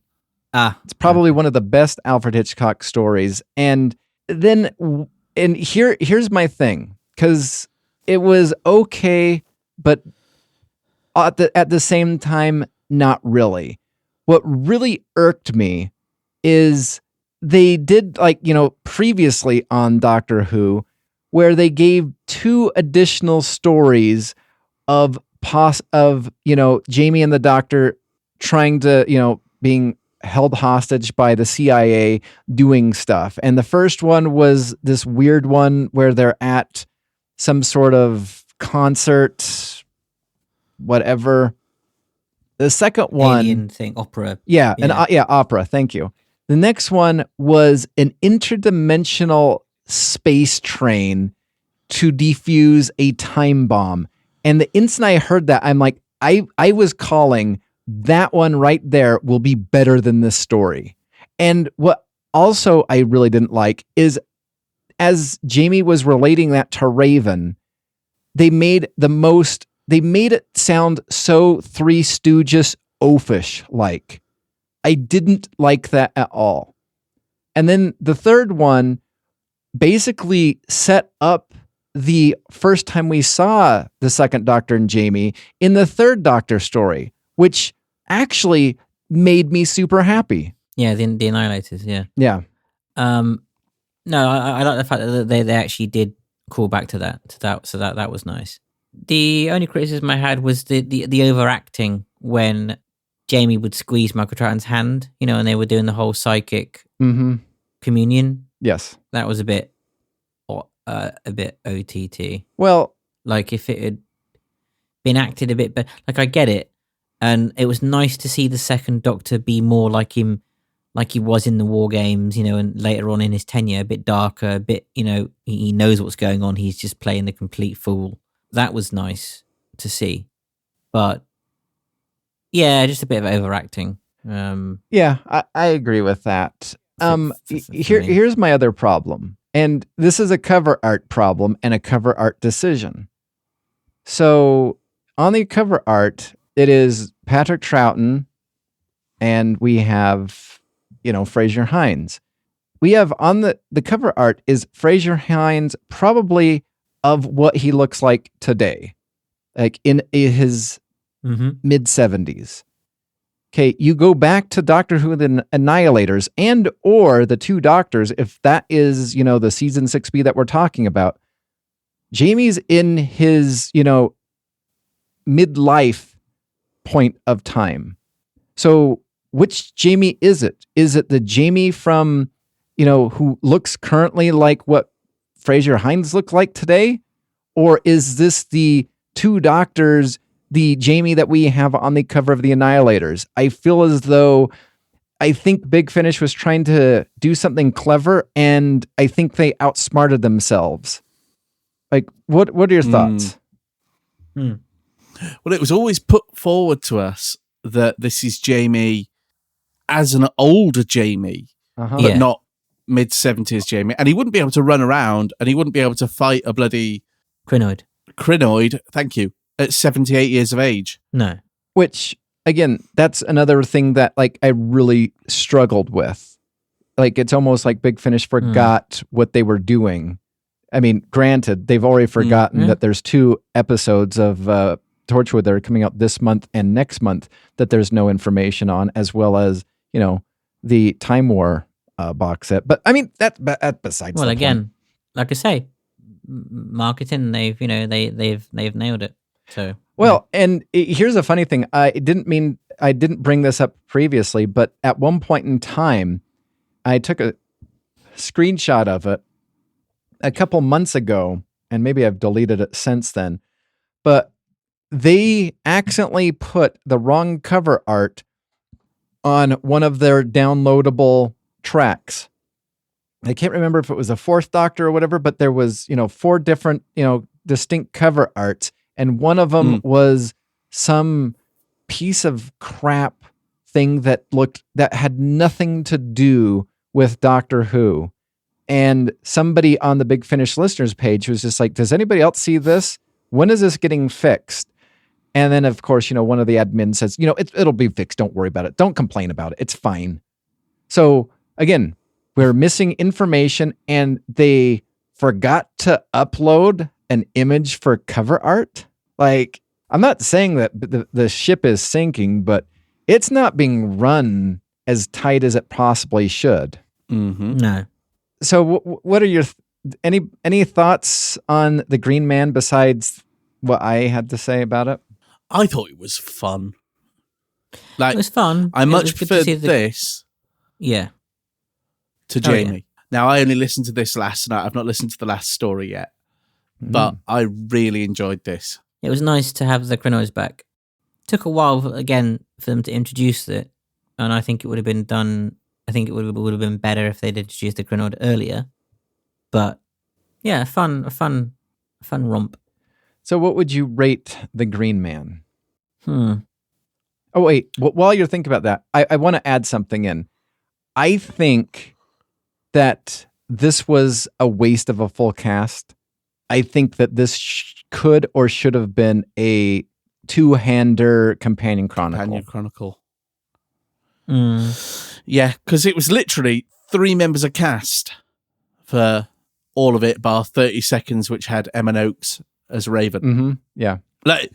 It's probably one of the best Alfred Hitchcock stories. And then, and here's my thing, because it was okay, but at the same time, not really. What really irked me is they did, like, previously on Doctor Who, where they gave 2 additional stories of Jamie and the Doctor trying to, being held hostage by the CIA doing stuff. And the first one was this weird one where they're at some sort of concert, whatever. The second one, Alien thing, opera. Yeah, opera. Thank you. The next one was an interdimensional space train to defuse a time bomb. And the instant I heard that, I'm like, I was calling that one right there will be better than this story. And what also I really didn't like is, as Jamie was relating that to Raven, they made it sound so Three Stooges oafish like. I didn't like that at all. And then the third one basically set up the first time we saw the second Doctor and Jamie in the third Doctor story, which actually made me super happy. Yeah, the Annihilators, yeah. Yeah. No, I like the fact that they actually did call back to that, so that was nice. The only criticism I had was the overacting when Jamie would squeeze Michael Troughton's hand, and they were doing the whole psychic communion. Yes. That was a bit OTT. Well, like if it had been acted a bit, but like I get it, and it was nice to see the second Doctor be more like him, like he was in the War Games, and later on in his tenure, a bit darker, a bit, he knows what's going on. He's just playing the complete fool. That was nice to see, but yeah, just a bit of overacting. Yeah, I agree with that. Here's my other problem. And this is a cover art problem and a cover art decision. So on the cover art, it is Patrick Troughton, and we have, Fraser Hines. We have on the cover art is Fraser Hines, probably of what he looks like today, like in his mid 70s. Okay, you go back to Doctor Who the Annihilators and or the 2 Doctors, if that is, the season 6B that we're talking about. Jamie's in his, midlife point of time. So which Jamie is it? Is it the Jamie from, who looks currently like what Fraser Hines looked like today? Or is this the 2 Doctors, the Jamie that we have on the cover of the Annihilators? I feel as though I think Big Finish was trying to do something clever, and I think they outsmarted themselves. Like, what are your thoughts? Well, it was always put forward to us that this is Jamie as an older Jamie, but not mid-70s, Jamie, and he wouldn't be able to run around, and he wouldn't be able to fight a bloody Crinoid, thank you, at 78 years of age. No. Which, again, that's another thing that like I really struggled with. Like, it's almost like Big Finish forgot what they were doing. I mean, granted, they've already forgotten that there's 2 episodes of Torchwood that are coming out this month and next month that there's no information on, as well as, you know, the Time War box set. But I mean, that's besides. Well, again, like I say, marketing, they've nailed it. So well, and here's a funny thing. I didn't bring this up previously, but at one point in time, I took a screenshot of it a couple months ago, and maybe I've deleted it since then, but they accidentally put the wrong cover art on one of their downloadable tracks. I can't remember if it was a 4th Doctor or whatever, but there was, 4 different, distinct cover arts, and one of them was some piece of crap thing that had nothing to do with Doctor Who. And somebody on the Big Finish listeners page was just like, does anybody else see this? When is this getting fixed? And then, of course, one of the admins says, it'll be fixed. Don't worry about it. Don't complain about it. It's fine. So again, we're missing information, and they forgot to upload an image for cover art. Like, I'm not saying that the ship is sinking, but it's not being run as tight as it possibly should. Mm-hmm. No. So what are your any thoughts on the Green Man besides what I had to say about it? I thought it was fun. Like, it was fun. I much preferred this to Jamie. Yeah. Now, I only listened to this last night. I've not listened to the last story yet. But I really enjoyed this. It was nice to have the Crinoids back. Took a while, again, for them to introduce it. And I think it would have been done... I think it would have been better if they'd introduced the Crinoid earlier. But, yeah, a fun romp. So what would you rate the Green Man? Oh, wait. While you're thinking about that, I want to add something in. I think that this was a waste of a full cast. I think that this could or should have been a 2-hander companion chronicle. Yeah, because it was literally 3 members of cast for all of it, bar 30 seconds, which had Emma Noakes as Raven. Mm-hmm. Yeah. Like,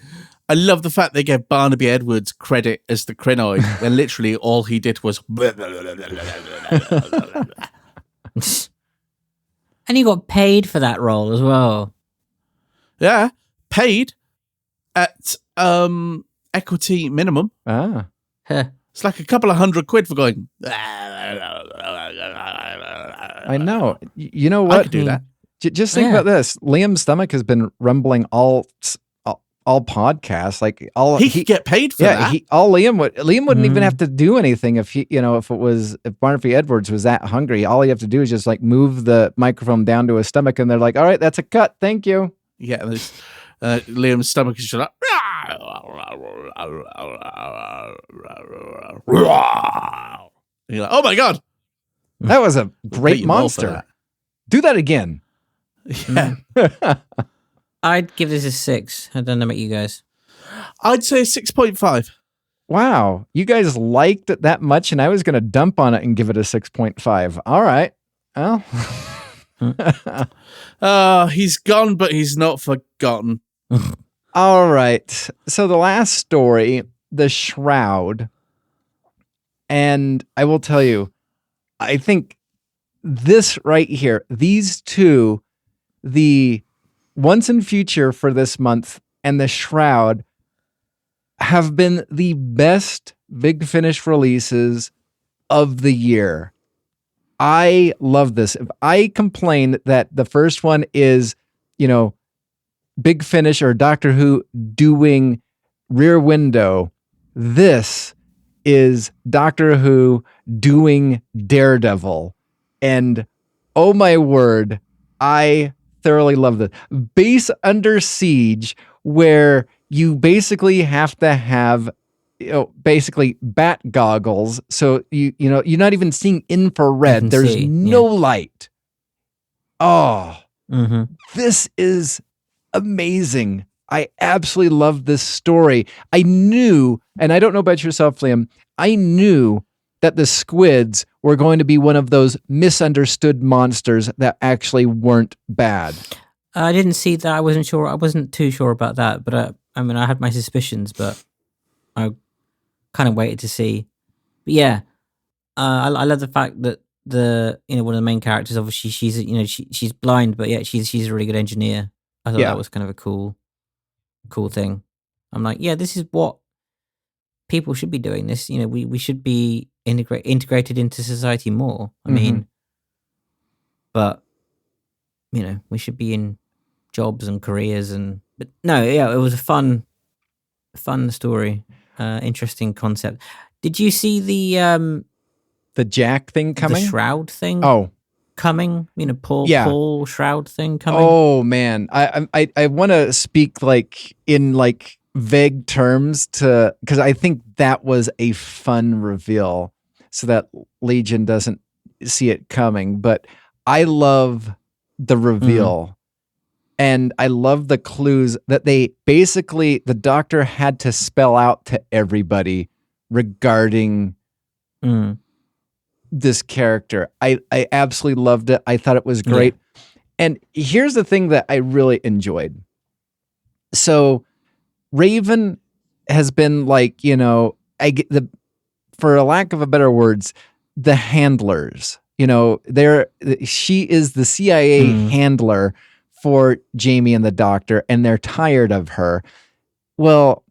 I love the fact they gave Barnaby Edwards credit as the Crinoid, when literally all he did was... And he got paid for that role as well. Yeah, paid at equity minimum. Ah. It's like a couple of £100 for going... I know. You know what? I could do that. Just think about this. Liam's stomach has been rumbling all podcasts. Like he could get paid for that. Liam wouldn't even have to do anything if if Barnaby Edwards was that hungry. All you have to do is just like move the microphone down to his stomach, and they're like, "All right, that's a cut. Thank you." Yeah, Liam's stomach is just like. You're like, oh my god, that was a great monster. Do that again. Yeah. I'd give this a 6. I don't know about you guys. I'd say 6.5. Wow. You guys liked it that much, and I was going to dump on it and give it a 6.5. All right. Well. He's gone, but he's not forgotten. All right. So the last story, The Shroud. And I will tell you, I think this right here, these two, the Once and Future for this month and The Shroud, have been the best Big Finish releases of the year. I love this. If I complain that the first one is, Big Finish or Doctor Who doing Rear Window, this is Doctor Who doing Daredevil. And oh my word, I thoroughly love this. Base Under Siege, where you basically have to have basically bat goggles. So you're not even seeing infrared. There's no light. Oh, This is amazing. I absolutely love this story. I knew, and I don't know about yourself, Liam, I knew that the squids were going to be one of those misunderstood monsters that actually weren't bad. I didn't see that. I wasn't sure. I wasn't too sure about that, but I had my suspicions, but I kind of waited to see. But yeah, I love the fact that one of the main characters, obviously she's blind, but yeah, she's a really good engineer. I thought that was kind of a cool thing. I'm like, yeah, this is what people should be doing. This, we should be integrated into society more. I mean, but we should be in jobs and careers but no, yeah, it was a fun story, interesting concept. Did you see the Jack thing coming? The shroud thing? Coming? Paul shroud thing coming? Oh man, I want to speak in vague terms because I think that was a fun reveal, so that Legion doesn't see it coming. But I love the reveal, and I love the clues that the Doctor had to spell out to everybody regarding this character. I absolutely loved it. I thought it was great. Yeah. And here's the thing that I really enjoyed. So Raven has been for a lack of a better words, the handlers. She is the CIA handler for Jamie and the Doctor, and they're tired of her. Well,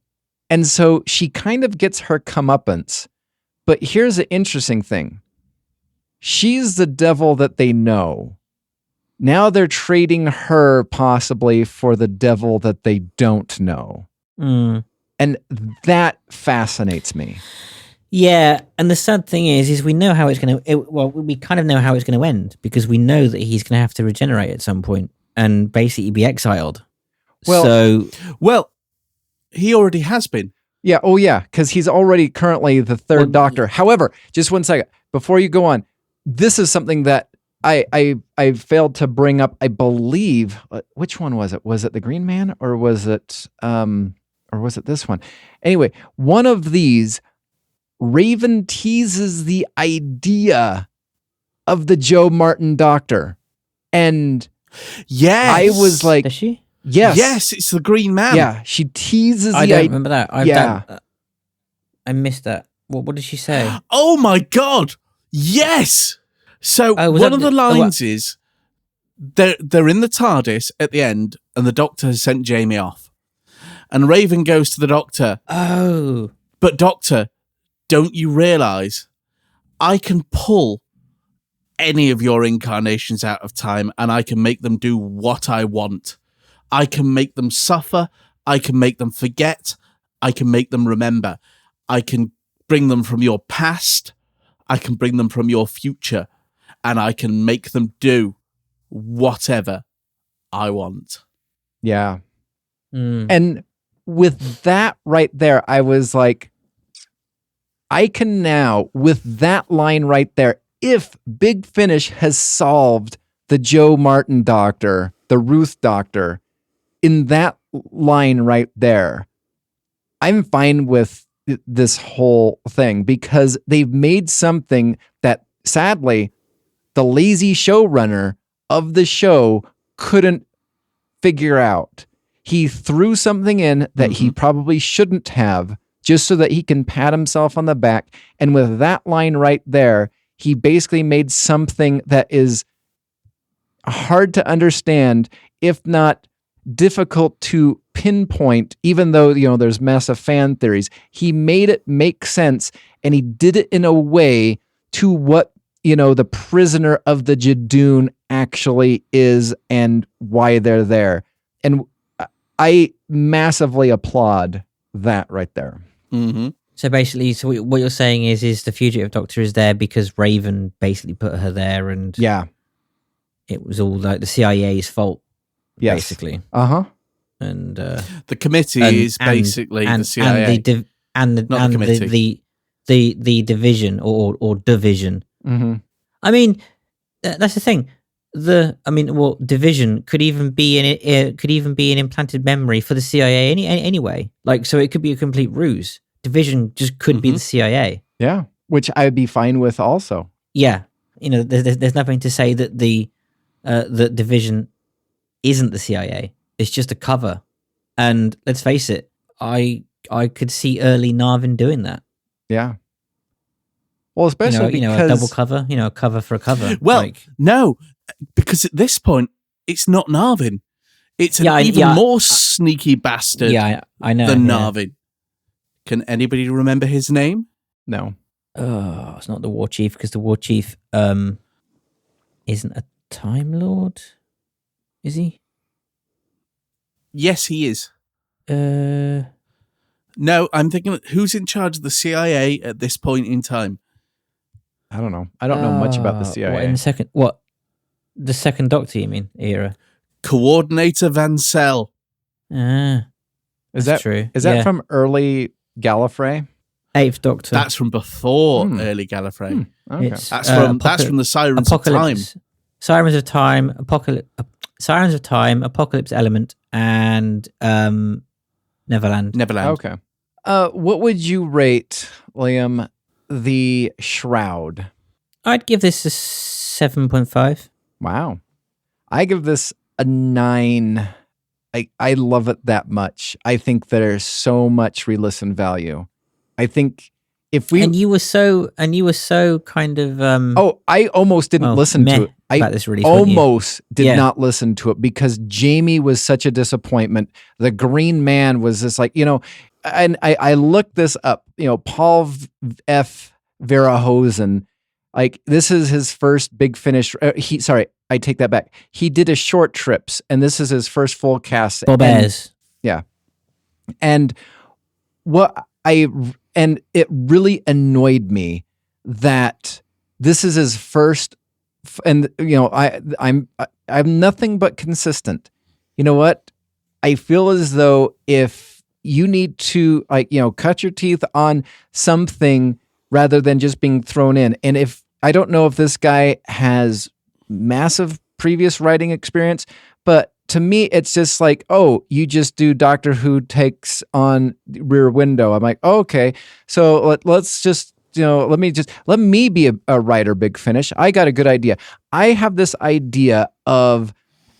and so she kind of gets her comeuppance. But here's the interesting thing. She's the devil that they know. Now they're trading her possibly for the devil that they don't know. And that fascinates me. Yeah, and the sad thing is we know how it's going to... we kind of know how it's going to end, because we know that he's going to have to regenerate at some point and basically be exiled. Well, he already has been. Yeah, because he's already currently the third Doctor. However, just one second, before you go on, this is something that I failed to bring up. I believe, which one was it? Was it the Green Man, or was it this one? Anyway, one of these, Raven teases the idea of the Joe Martin Doctor, and I was like, does she? Yes, it's the Green Man. Yeah, she teases. I don't remember that. I missed that. What did she say? Oh my God! Yes. So one of the lines is they're in the TARDIS at the end, and the Doctor has sent Jamie off, and Raven goes to the Doctor. Oh, but Doctor, don't you realise I can pull any of your incarnations out of time, and I can make them do what I want. I can make them suffer. I can make them forget. I can make them remember. I can bring them from your past. I can bring them from your future. And I can make them do whatever I want. Yeah. And with that right there, I was like, I can now, with that line right there, if Big Finish has solved the Joe Martin Doctor, the Ruth Doctor, in that line right there, I'm fine with this whole thing, because they've made something that, sadly, the lazy showrunner of the show couldn't figure out. He threw something in that he probably shouldn't have, just so that he can pat himself on the back. And with that line right there, he basically made something that is hard to understand, if not difficult to pinpoint, even though, there's massive fan theories. He made it make sense, and he did it in a way to what, the prisoner of the Jadoon actually is and why they're there. And I massively applaud that right there. Mm-hmm. So basically, what you're saying is the fugitive Doctor is there because Raven basically put her there, and it was all like the CIA's fault, basically. Uh-huh. And the committee is basically the CIA. and Not the committee. the division or division. Mm-hmm. I mean, that's the thing. Division could even be an implanted memory for the CIA anyway. Like, so it could be a complete ruse. Division just could be the CIA. Yeah, which I'd be fine with also. Yeah, there's nothing to say that the Division isn't the CIA. It's just a cover. And let's face it, I could see early Narvin doing that. Yeah. Well, especially because a double cover, a cover for a cover. Well, no, because at this point it's not Narvin. It's an even more sneaky bastard. Yeah, I know than Narvin. Can anybody remember his name? No. Oh, it's not the War Chief, because the War Chief isn't a Time Lord, is he? Yes, he is. No, I'm thinking, who's in charge of the CIA at this point in time? I don't know. I don't know much about the CIA. The second Doctor, you mean, era? Coordinator Van Cell. Is that true? Is that from early Gallifrey? 8th Doctor. That's from before early Gallifrey. Okay. That's from the Sirens of Time. Sirens of Time, Apocalypse Element, and Neverland. Okay. What would you rate, Liam, the Shroud? I'd give this a 7.5. Wow. I give this a 9. I love it that much. I think there's so much re-listen value. I think if we... And you were so kind of... I almost didn't listen to it. I this release, almost did not listen to it because Jamie was such a disappointment. The Green Man was just like, and I looked this up, Paul F. Verhoeven, like this is his first Big Finish. I take that back. He did a Short Trips, and this is his first full cast. Bob Ayres. Yeah. And it really annoyed me that this is his first, and I'm nothing but consistent. You know what? I feel as though if you need to cut your teeth on something rather than just being thrown in, and if I don't know if this guy has massive previous writing experience, but to me, it's just like, oh, you just do Doctor Who takes on Rear Window. I'm like, oh, okay, so let's just, let me be a writer, Big Finish. I got a good idea. I have this idea of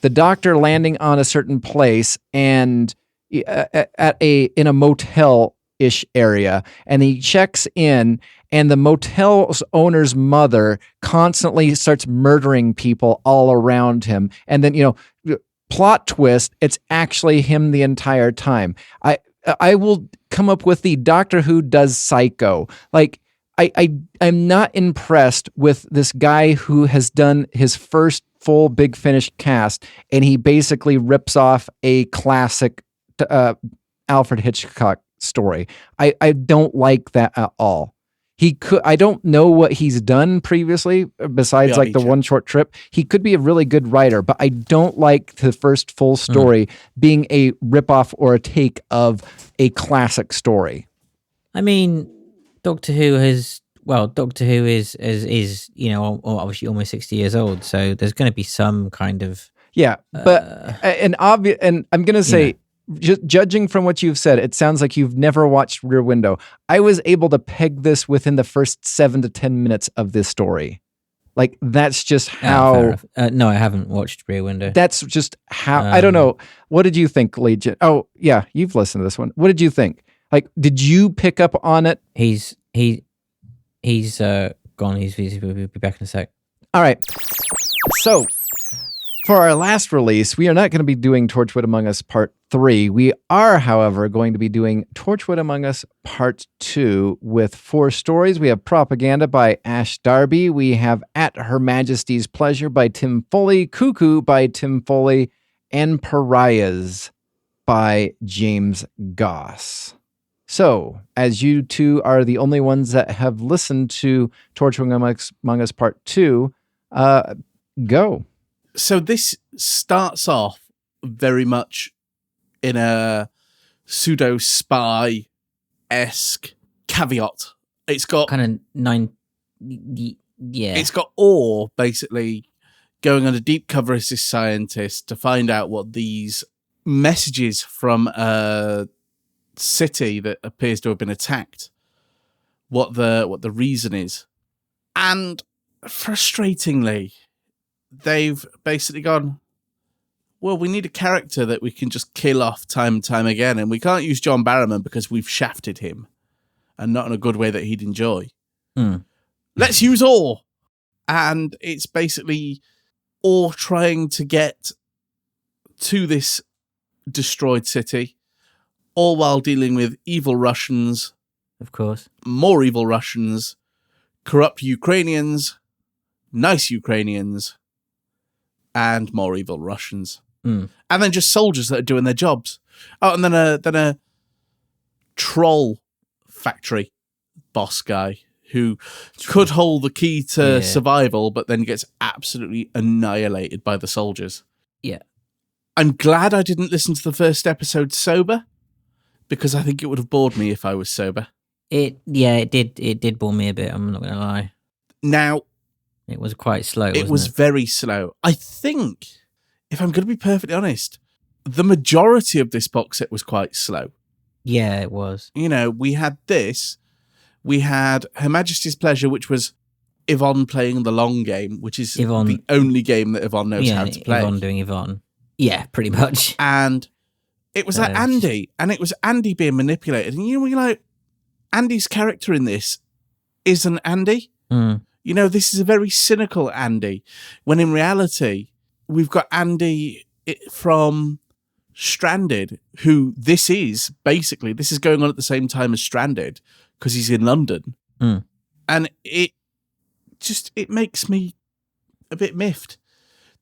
the Doctor landing on a certain place and in a motel-ish area, and he checks in, and the motel's owner's mother constantly starts murdering people all around him. And then, plot twist, it's actually him the entire time. I will come up with the Doctor Who does Psycho. Like, I'm not impressed with this guy who has done his first full Big Finish cast, and he basically rips off a classic Alfred Hitchcock story. I don't like that at all. I don't know what he's done previously besides the one short trip. He could be a really good writer, but I don't like the first full story being a ripoff or a take of a classic story. I mean, Doctor Who is obviously almost 60 years old, so there's going to be some kind of but and I'm going to say, just judging from what you've said, it sounds like you've never watched Rear Window. I was able to peg this within the first 7 to 10 minutes of this story. Like, that's just how... no, I haven't watched Rear Window. That's just how... I don't know. What did you think, Legion? Oh, yeah, you've listened to this one. What did you think? Like, did you pick up on it? He's gone. He'll be back in a sec. All right. So... for our last release, we are not going to be doing Torchwood Among Us Part 3. We are, however, going to be doing Torchwood Among Us Part 2 with 4 stories. We have Propaganda by Ash Darby. We have At Her Majesty's Pleasure by Tim Foley, Cuckoo by Tim Foley, and Pariahs by James Goss. So, as you two are the only ones that have listened to Torchwood Among Us Part 2, go. So this starts off very much in a pseudo-spy esque caveat. It's got kind of yeah. It's got Orr basically going on a deep cover as this scientist to find out what these messages from a city that appears to have been attacked, what the reason is. And frustratingly, they've basically gone, well, we need a character that we can just kill off time and time again, and we can't use John Barrowman because we've shafted him, and not in a good way that he'd enjoy. Let's use Orr. And it's basically Orr trying to get to this destroyed city, all while dealing with evil Russians. Of course. More evil Russians, corrupt Ukrainians, nice Ukrainians, and more evil Russians. And then just soldiers that are doing their jobs. Oh, and then a troll factory boss guy who could hold the key to survival, but then gets absolutely annihilated by the soldiers. Yeah. I'm glad I didn't listen to the first episode sober, because I think it would have bored me if I was sober. It did bore me a bit, I'm not going to lie. Now, it was quite slow, It was very slow. I think, if I'm going to be perfectly honest, the majority of this box set was quite slow. Yeah, it was. You know, we had this. We had Her Majesty's Pleasure, which was Yvonne playing the long game, which is Yvonne, the only game that Yvonne knows how to play. Yvonne doing Yvonne. Yeah, pretty much. And it was like Andy, and it was Andy being manipulated. And you're like, Andy's character in this isn't Andy. You know, this is a very cynical Andy, when in reality, we've got Andy from Stranded, who this is going on at the same time as Stranded, because he's in London. And it makes me a bit miffed.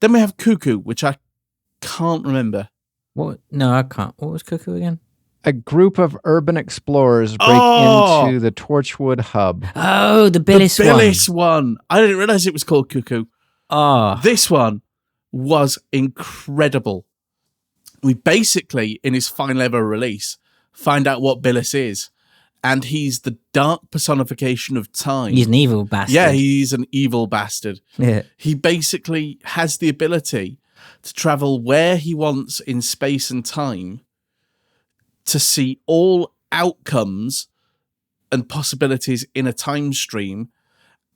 Then we have Cuckoo, which I can't remember. What? No, I can't. What was Cuckoo again? A group of urban explorers break into the Torchwood hub. Oh, the Billis one. The Billis one. I didn't realize it was called Cuckoo. This one was incredible. We basically, in his final ever release, find out what Billis is. And he's the dark personification of time. He's an evil bastard. Yeah, he's an evil bastard. Yeah. He basically has the ability to travel where he wants in space and time, to see all outcomes and possibilities in a time stream,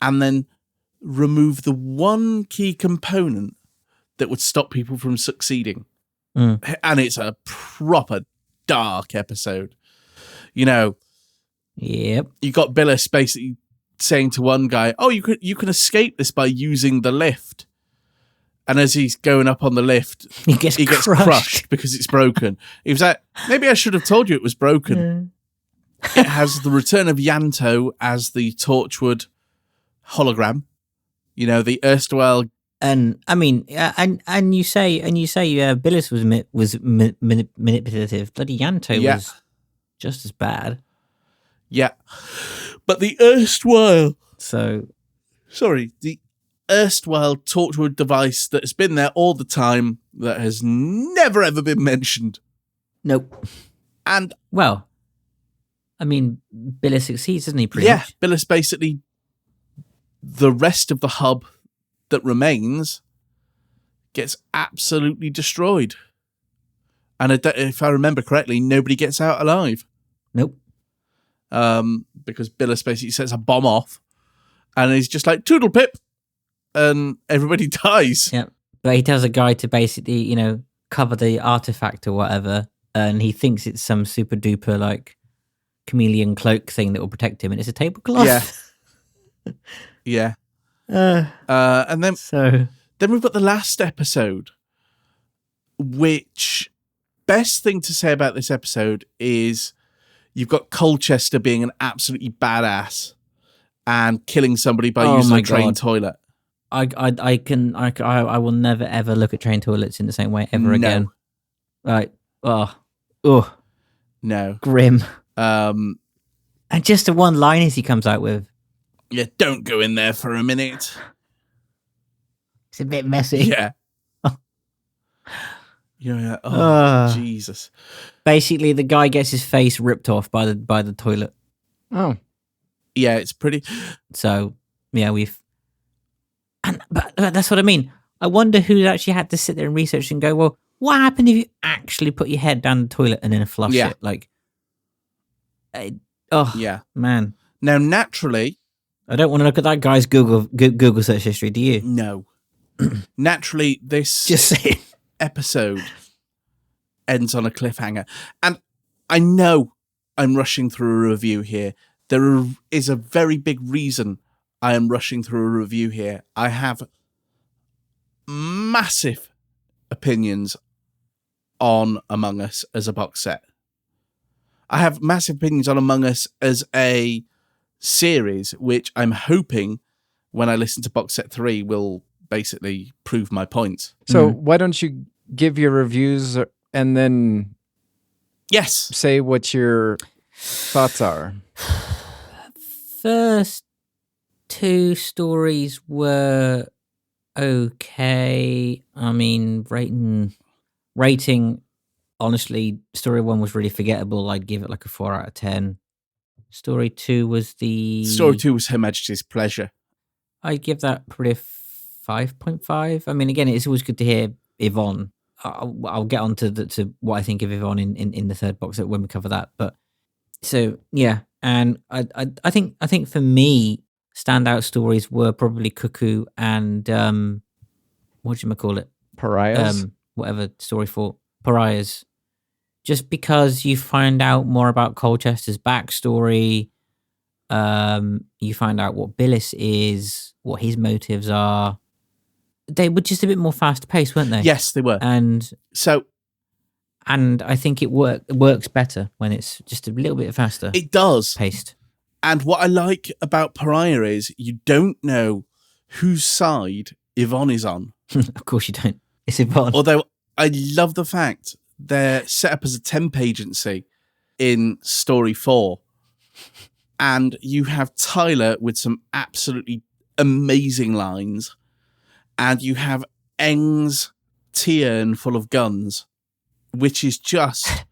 and then remove the one key component that would stop people from succeeding. And it's a proper dark episode. You know, yep. You got Billis basically saying to one guy, "Oh, you can escape this by using the lift." And as he's going up on the lift, he gets crushed because it's broken. He was like, maybe I should have told you it was broken. It has the return of Yanto as the Torchwood hologram. You know, the erstwhile. And I mean, and you say Billis was manipulative. Bloody Yanto was just as bad. Yeah, but the erstwhile. The erstwhile Torchwood device that has been there all the time, that has never ever been mentioned. Nope. And well, I mean, Billis succeeds, doesn't he? Pretty much? Billis basically, the rest of the hub that remains gets absolutely destroyed. And if I remember correctly, nobody gets out alive. Nope. Because Billis basically sets a bomb off, and he's just like, "Toodle pip," and everybody dies. Yeah, but he tells a guy to basically, you know, cover the artifact or whatever, and he thinks it's some super duper like chameleon cloak thing that will protect him, and it's a tablecloth. Yeah. And then we've got the last episode, which, best thing to say about this episode is you've got Colchester being an absolutely badass and killing somebody by using a train toilet. I will never ever look at train toilets in the same way ever again. Right. No. Grim. And just the one-liners he comes out with. Yeah, don't go in there for a minute. It's a bit messy. Yeah. Yeah. Jesus. Basically, the guy gets his face ripped off by the toilet. Oh. Yeah, it's pretty. So yeah, but that's what I mean. I wonder who actually had to sit there and research and go, well, what happened if you actually put your head down the toilet and then flush it? Like, yeah, man. Now, naturally, I don't want to look at that guy's Google search history. Do you? No. Naturally, this Just saying. episode ends on a cliffhanger, and I know I'm rushing through a review here. There is a very big reason I am rushing through a review here. I have massive opinions on Among Us as a box set. I have massive opinions on Among Us as a series, which I'm hoping when I listen to box set 3 will basically prove my point. So why don't you give your reviews and then say what your thoughts are? First 2 stories were okay. I mean, rating, honestly, story 1 was really forgettable. I'd give it like a 4 out of 10. Story 2 was Story 2 was Her Majesty's Pleasure. I'd give that probably a 5.5. I mean, again, it's always good to hear Yvonne. I'll get on to what I think of Yvonne in the third box when we cover that. But so yeah, and I think for me, standout stories were probably Cuckoo and what do you call it? Pariahs. Whatever story for Pariahs. Just because you find out more about Colchester's backstory, you find out what Billis is, what his motives are. They were just a bit more fast paced, weren't they? Yes, they were. And I think it works better when it's just a little bit faster. It does. Paced. And what I like about Pariah is you don't know whose side Yvonne is on. Of course you don't. It's Yvonne. Although I love the fact they're set up as a temp agency in story 4. And you have Tyler with some absolutely amazing lines. And you have Eng's Tiern full of guns, which is just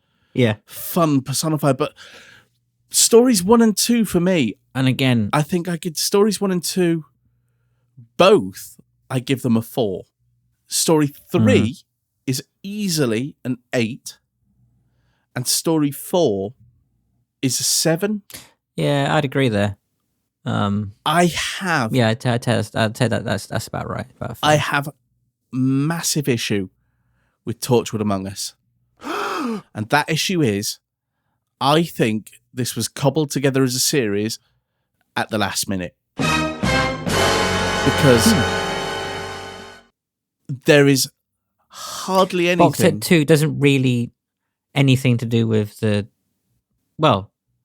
fun personified. But stories 1 and 2 for me, and again, I think I could stories 1 and 2 both. I give them a 4. Story 3 is easily an 8, and story 4 is a 7. Yeah, I'd agree there. I have. Yeah, I'd say that's about right. About I have massive issue with Torchwood Among Us, and that issue is, I think this was cobbled together as a series at the last minute because there is hardly anything. Box set 2 doesn't really anything to do with the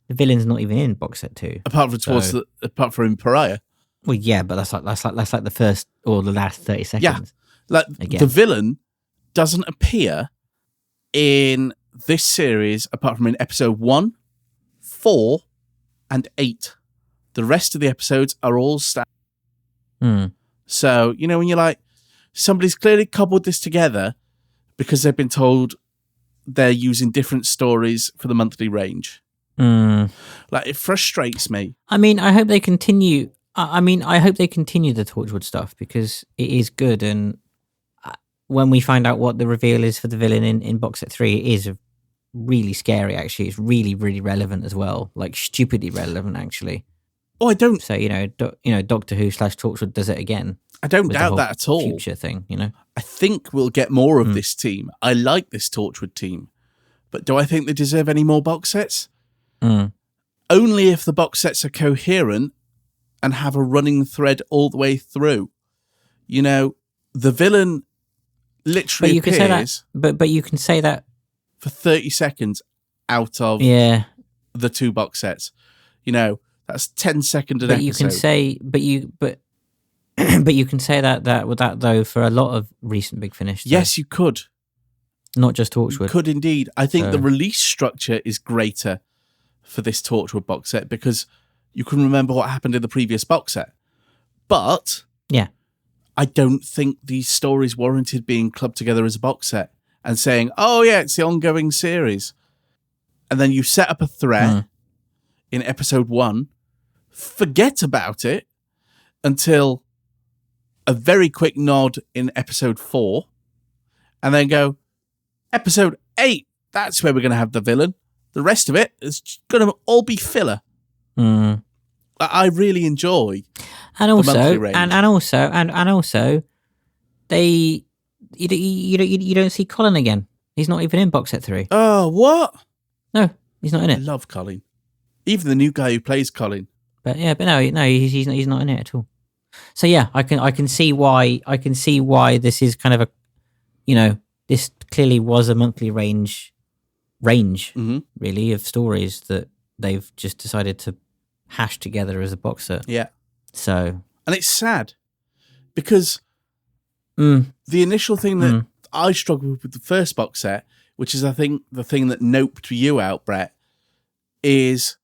villain's not even in box set 2. Apart from in Pariah. Well, yeah, but that's like the first or the last 30 seconds. Yeah, like again. The villain doesn't appear in this series apart from in episode 1, 4, and 8. The rest of the episodes are all So, you know, when you're like, somebody's clearly cobbled this together because they've been told they're using different stories for the monthly range. Like, it frustrates me. I mean, I hope they continue. I hope they continue the Torchwood stuff because it is good. And when we find out what the reveal is for the villain in box set 3, it is really scary. Actually, it's really, really relevant as well. Like stupidly relevant, actually. Oh, I don't. So Doctor Who / Torchwood does it again. I don't doubt that at all. Future thing, you know. I think we'll get more of this team. I like this Torchwood team, but do I think they deserve any more box sets? Only if the box sets are coherent and have a running thread all the way through. You know, the villain literally appears. Say that, but you can say that for 30 seconds out of the 2 box sets. You know, that's 10 seconds an episode. You can say, but you can say that with that though for a lot of recent Big Finish. Though. Yes, you could. Not just Torchwood. You could indeed. I think the release structure is greater for this Torchwood box set because you can remember what happened in the previous box set. But I don't think these stories warranted being clubbed together as a box set. and saying, oh, yeah, it's the ongoing series. And then you set up a threat in episode 1, forget about it until a very quick nod in episode 4, and then go, episode 8, that's where we're going to have the villain. The rest of it is going to all be filler. I really enjoy and also, the monthly range. and also, you don't see Colin again. He's not even in box set 3. Oh, what? No, he's not in I it. love Colin. Even the new guy who plays Colin. But no, he's not in it at all. So yeah, I can see why this is kind of a, this clearly was a monthly range really of stories that they've just decided to hash together as a box set. Yeah. So, and it's sad because the initial thing that I struggled with the first box set, which is I think the thing that noped you out, Brett, is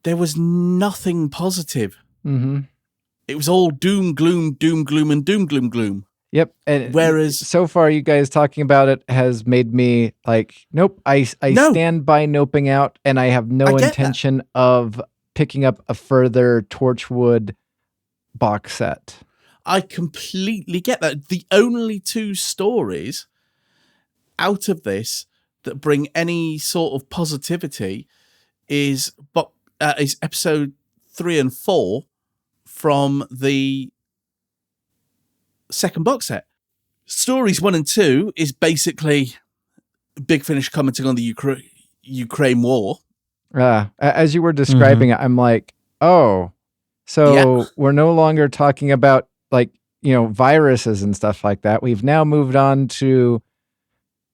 there was nothing positive. It was all doom, gloom, and doom, gloom, gloom. Yep. And whereas so far, you guys talking about it has made me like, nope, I stand by noping out, and I have no intention of picking up a further Torchwood box set. I completely get that. The only 2 stories out of this that bring any sort of positivity is episode 3 and 4 from the second box set. Stories 1 and 2 is basically Big Finish commenting on the Ukraine war. As you were describing it, I'm like, oh, so we're no longer talking about viruses and stuff like that. We've now moved on to,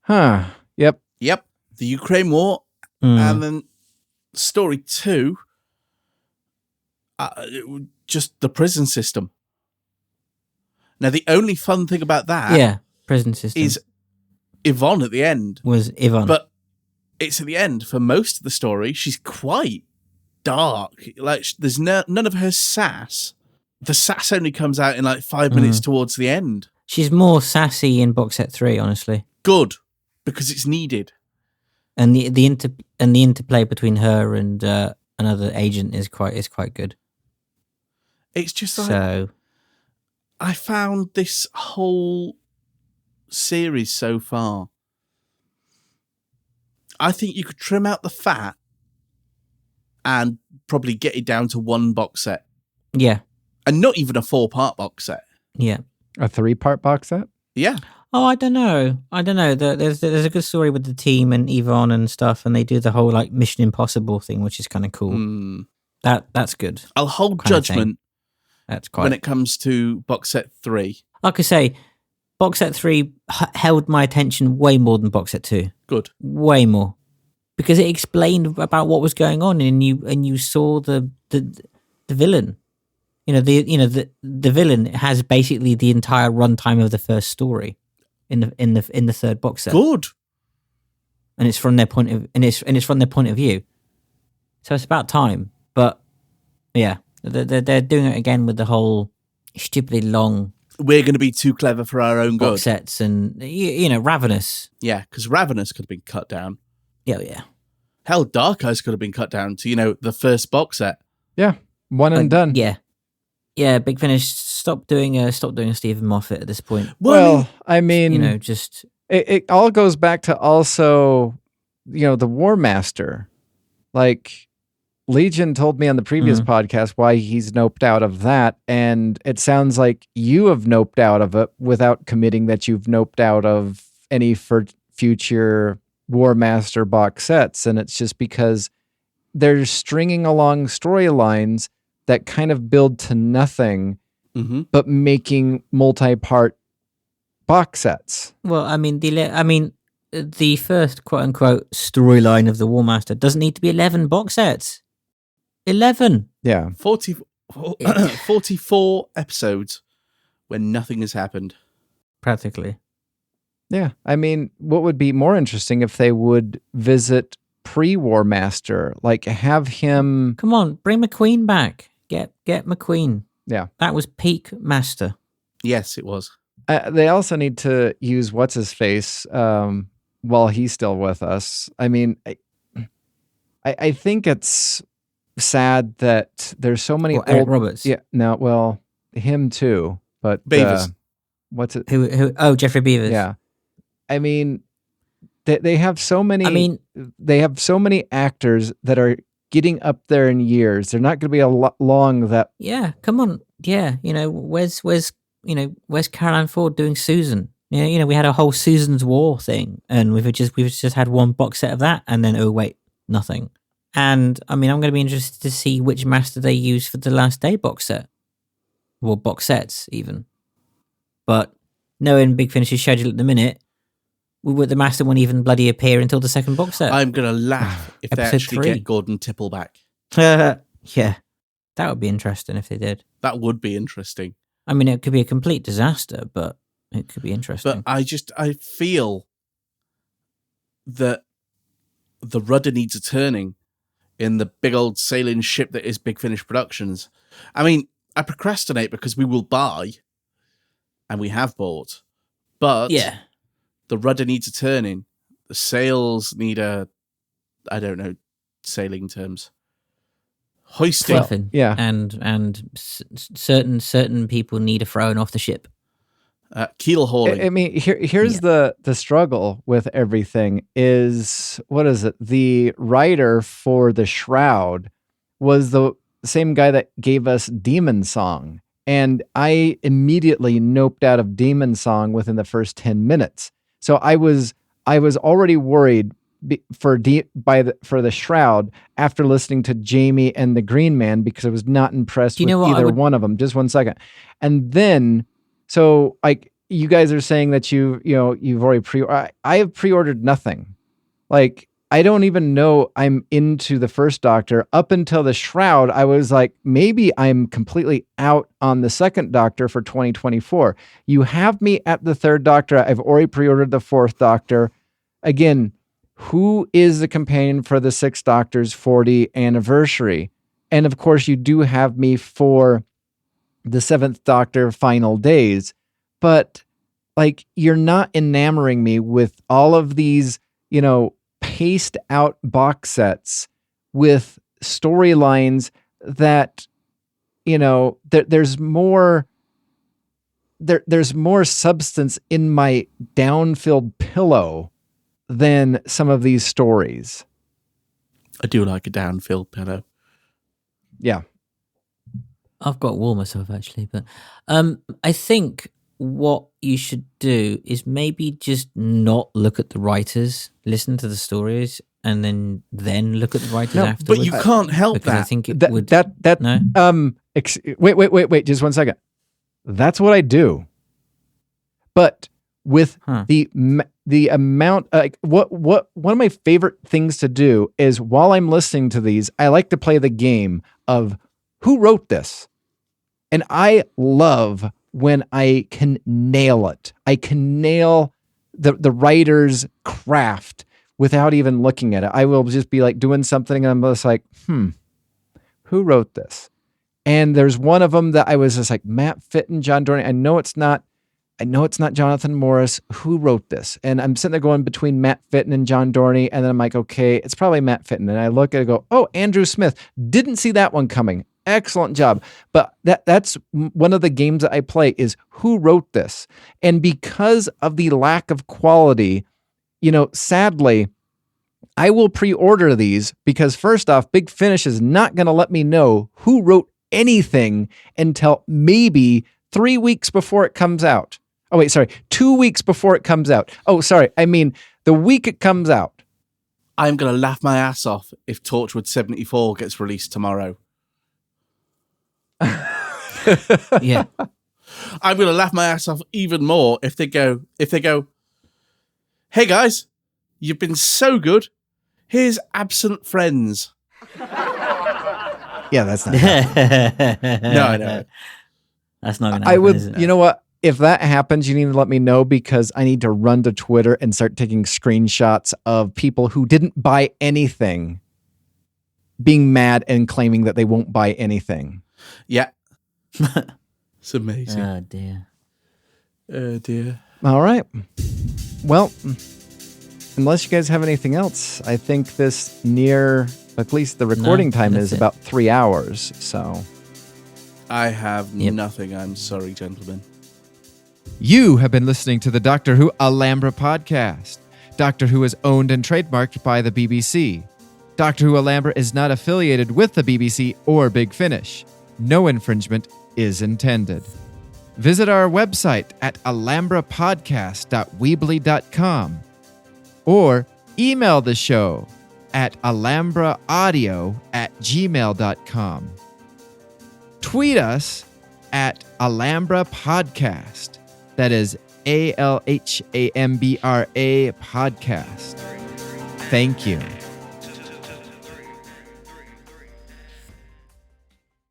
Yep. The Ukraine war. And then story 2, just the prison system. Now, the only fun thing about that prison system is Yvonne at the end. Was Yvonne. But it's at the end. For most of the story, she's quite dark. Like, there's none of her sass. The sass only comes out in 5 minutes towards the end. She's more sassy in box set 3, honestly. Good, because it's needed. And the interplay between her and another agent is quite good. It's just so. I found this whole series so far. I think you could trim out the fat and probably get it down to 1 box set. Yeah. And not even a 4-part box set. Yeah. A 3-part box set? Yeah. Oh, I don't know. There's a good story with the team and Yvonne and stuff, and they do the whole Mission Impossible thing, which is kind of cool. That's good. I'll hold judgment. That's quite when it comes to box set 3. Like I say, box set 3 held my attention way more than box set 2. Good. Way more. Because it explained about what was going on, and you saw the villain. The villain has basically the entire runtime of the first story in the third box set. Good. And it's from their point of view. So it's about time. But yeah, they're doing it again with the whole stupidly long. We're going to be too clever for our own good. Box sets and Ravenous. Yeah, because Ravenous could have been cut down. Yeah. Hell, Dark Eyes could have been cut down to the first box set. Yeah, one and done. Yeah. Big Finish. Stop doing a Stephen Moffat at this point. Well, I mean, just it all goes back to also, the War Master. Like, Legion told me on the previous podcast why he's noped out of that, and it sounds like you have noped out of it without committing that you've noped out of any future War Master box sets, and it's just because they're stringing along storylines that kind of build to nothing, but making multi-part box sets. Well, the first quote unquote storyline of the War Master doesn't need to be 11 box sets. 11. Yeah. 44 episodes when nothing has happened. Practically. Yeah. I mean, what would be more interesting if they would visit pre-War Master, like have him... Come on, bring McQueen back. Get McQueen. Yeah. That was peak Master. Yes, it was. They also need to use what's his face while he's still with us. I mean, I think it's sad that there's so many Eric Roberts. Yeah, no, well, him too, but Beavers. What's it? Who? Oh, Jeffrey Beavers. Yeah, I mean, they have so many. I mean, they have so many actors that are getting up there in years. They're not going to be a lot long. That yeah, come on, yeah. Where's Caroline Ford doing Susan? Yeah, we had a whole Susan's War thing, and we've just had one box set of that, and then oh wait, nothing. And I mean, I'm going to be interested to see which master they use for the Last Day box set, or box sets even. But knowing Big Finish's schedule at the minute, the master won't even bloody appear until the second box set. I'm going to laugh if they actually 3. get Gordon Tipple back. Yeah, that would be interesting if they did. That would be interesting. I mean, it could be a complete disaster, but it could be interesting. But I feel that the rudder needs a turning in the big old sailing ship that is Big Finish Productions. I mean, I procrastinate because we will buy, and we have bought, but yeah, the rudder needs a turning. The sails need I don't know, sailing terms. Hoisting. fluffing. yeah. And certain people need a thrown off the ship. Keel hauling. I mean, here's the struggle with everything is, what is it? The writer for The Shroud was the same guy that gave us Demon Song. And I immediately noped out of Demon Song within the first 10 minutes. So I was already worried for The Shroud after listening to Jamie and the Green Man, because I was not impressed with either one of them. Just one second. And then, so like you guys are saying that you've already I have pre-ordered nothing. Like, I don't even know I'm into the first Doctor. Up until The Shroud, I was like, maybe I'm completely out on the second Doctor for 2024. You have me at the third Doctor. I've already pre-ordered the fourth Doctor. Again, who is the companion for the sixth Doctor's 40th anniversary? And of course, you do have me for the seventh Doctor Final Days. But like, you're not enamoring me with all of these, paced out box sets with storylines that, there's more substance in my down-filled pillow than some of these stories. I do like a down-filled pillow. Yeah. I've got warm myself actually, but I think what you should do is maybe just not look at the writers, listen to the stories, and then look at the writers afterwards. But you can't help because that. I think it would. No. Wait, just 1 second. That's what I do. But with the amount, one of my favorite things to do is, while I'm listening to these, I like to play the game of who wrote this, and I love when I can nail it. I can nail the writer's craft without even looking at it. I will just be like doing something and I'm just like, who wrote this? And there's one of them that I was just like, Matt Fitton, John Dorney. I know it's not Jonathan Morris. Who wrote this? And I'm sitting there going between Matt Fitton and John Dorney. And then I'm like, okay, it's probably Matt Fitton. And I look at it and go, oh, Andrew Smith. Didn't see that one coming. Excellent job. But that's one of the games that I play, is who wrote this? And because of the lack of quality, sadly, I will pre-order these because, first off, Big Finish is not going to let me know who wrote anything until maybe 3 weeks before it comes out. Oh, wait, sorry. 2 weeks before it comes out. Oh, sorry. I mean, the week it comes out. I'm going to laugh my ass off if Torchwood 74 gets released tomorrow. Yeah. I'm going to laugh my ass off even more if they go, hey guys, you've been so good. Here's Absent Friends. Yeah, that's not No, I know. That's not going to happen. I would, is it? you know what? If that happens, you need to let me know, because I need to run to Twitter and start taking screenshots of people who didn't buy anything being mad and claiming that they won't buy anything. Yeah. It's amazing. Oh, dear. Oh, dear. All right. Well, unless you guys have anything else, I think this at least the recording time is about 3 hours, so... I have nothing. I'm sorry, gentlemen. You have been listening to the Doctor Who Alhambra Podcast. Doctor Who is owned and trademarked by the BBC. Doctor Who Alhambra is not affiliated with the BBC or Big Finish. No infringement is intended. Visit our website at alhambrapodcast.weebly.com or email the show at alhambraaudio@gmail.com. Tweet us at Alhambra Podcast. That is ALHAMBRA Podcast. Thank you.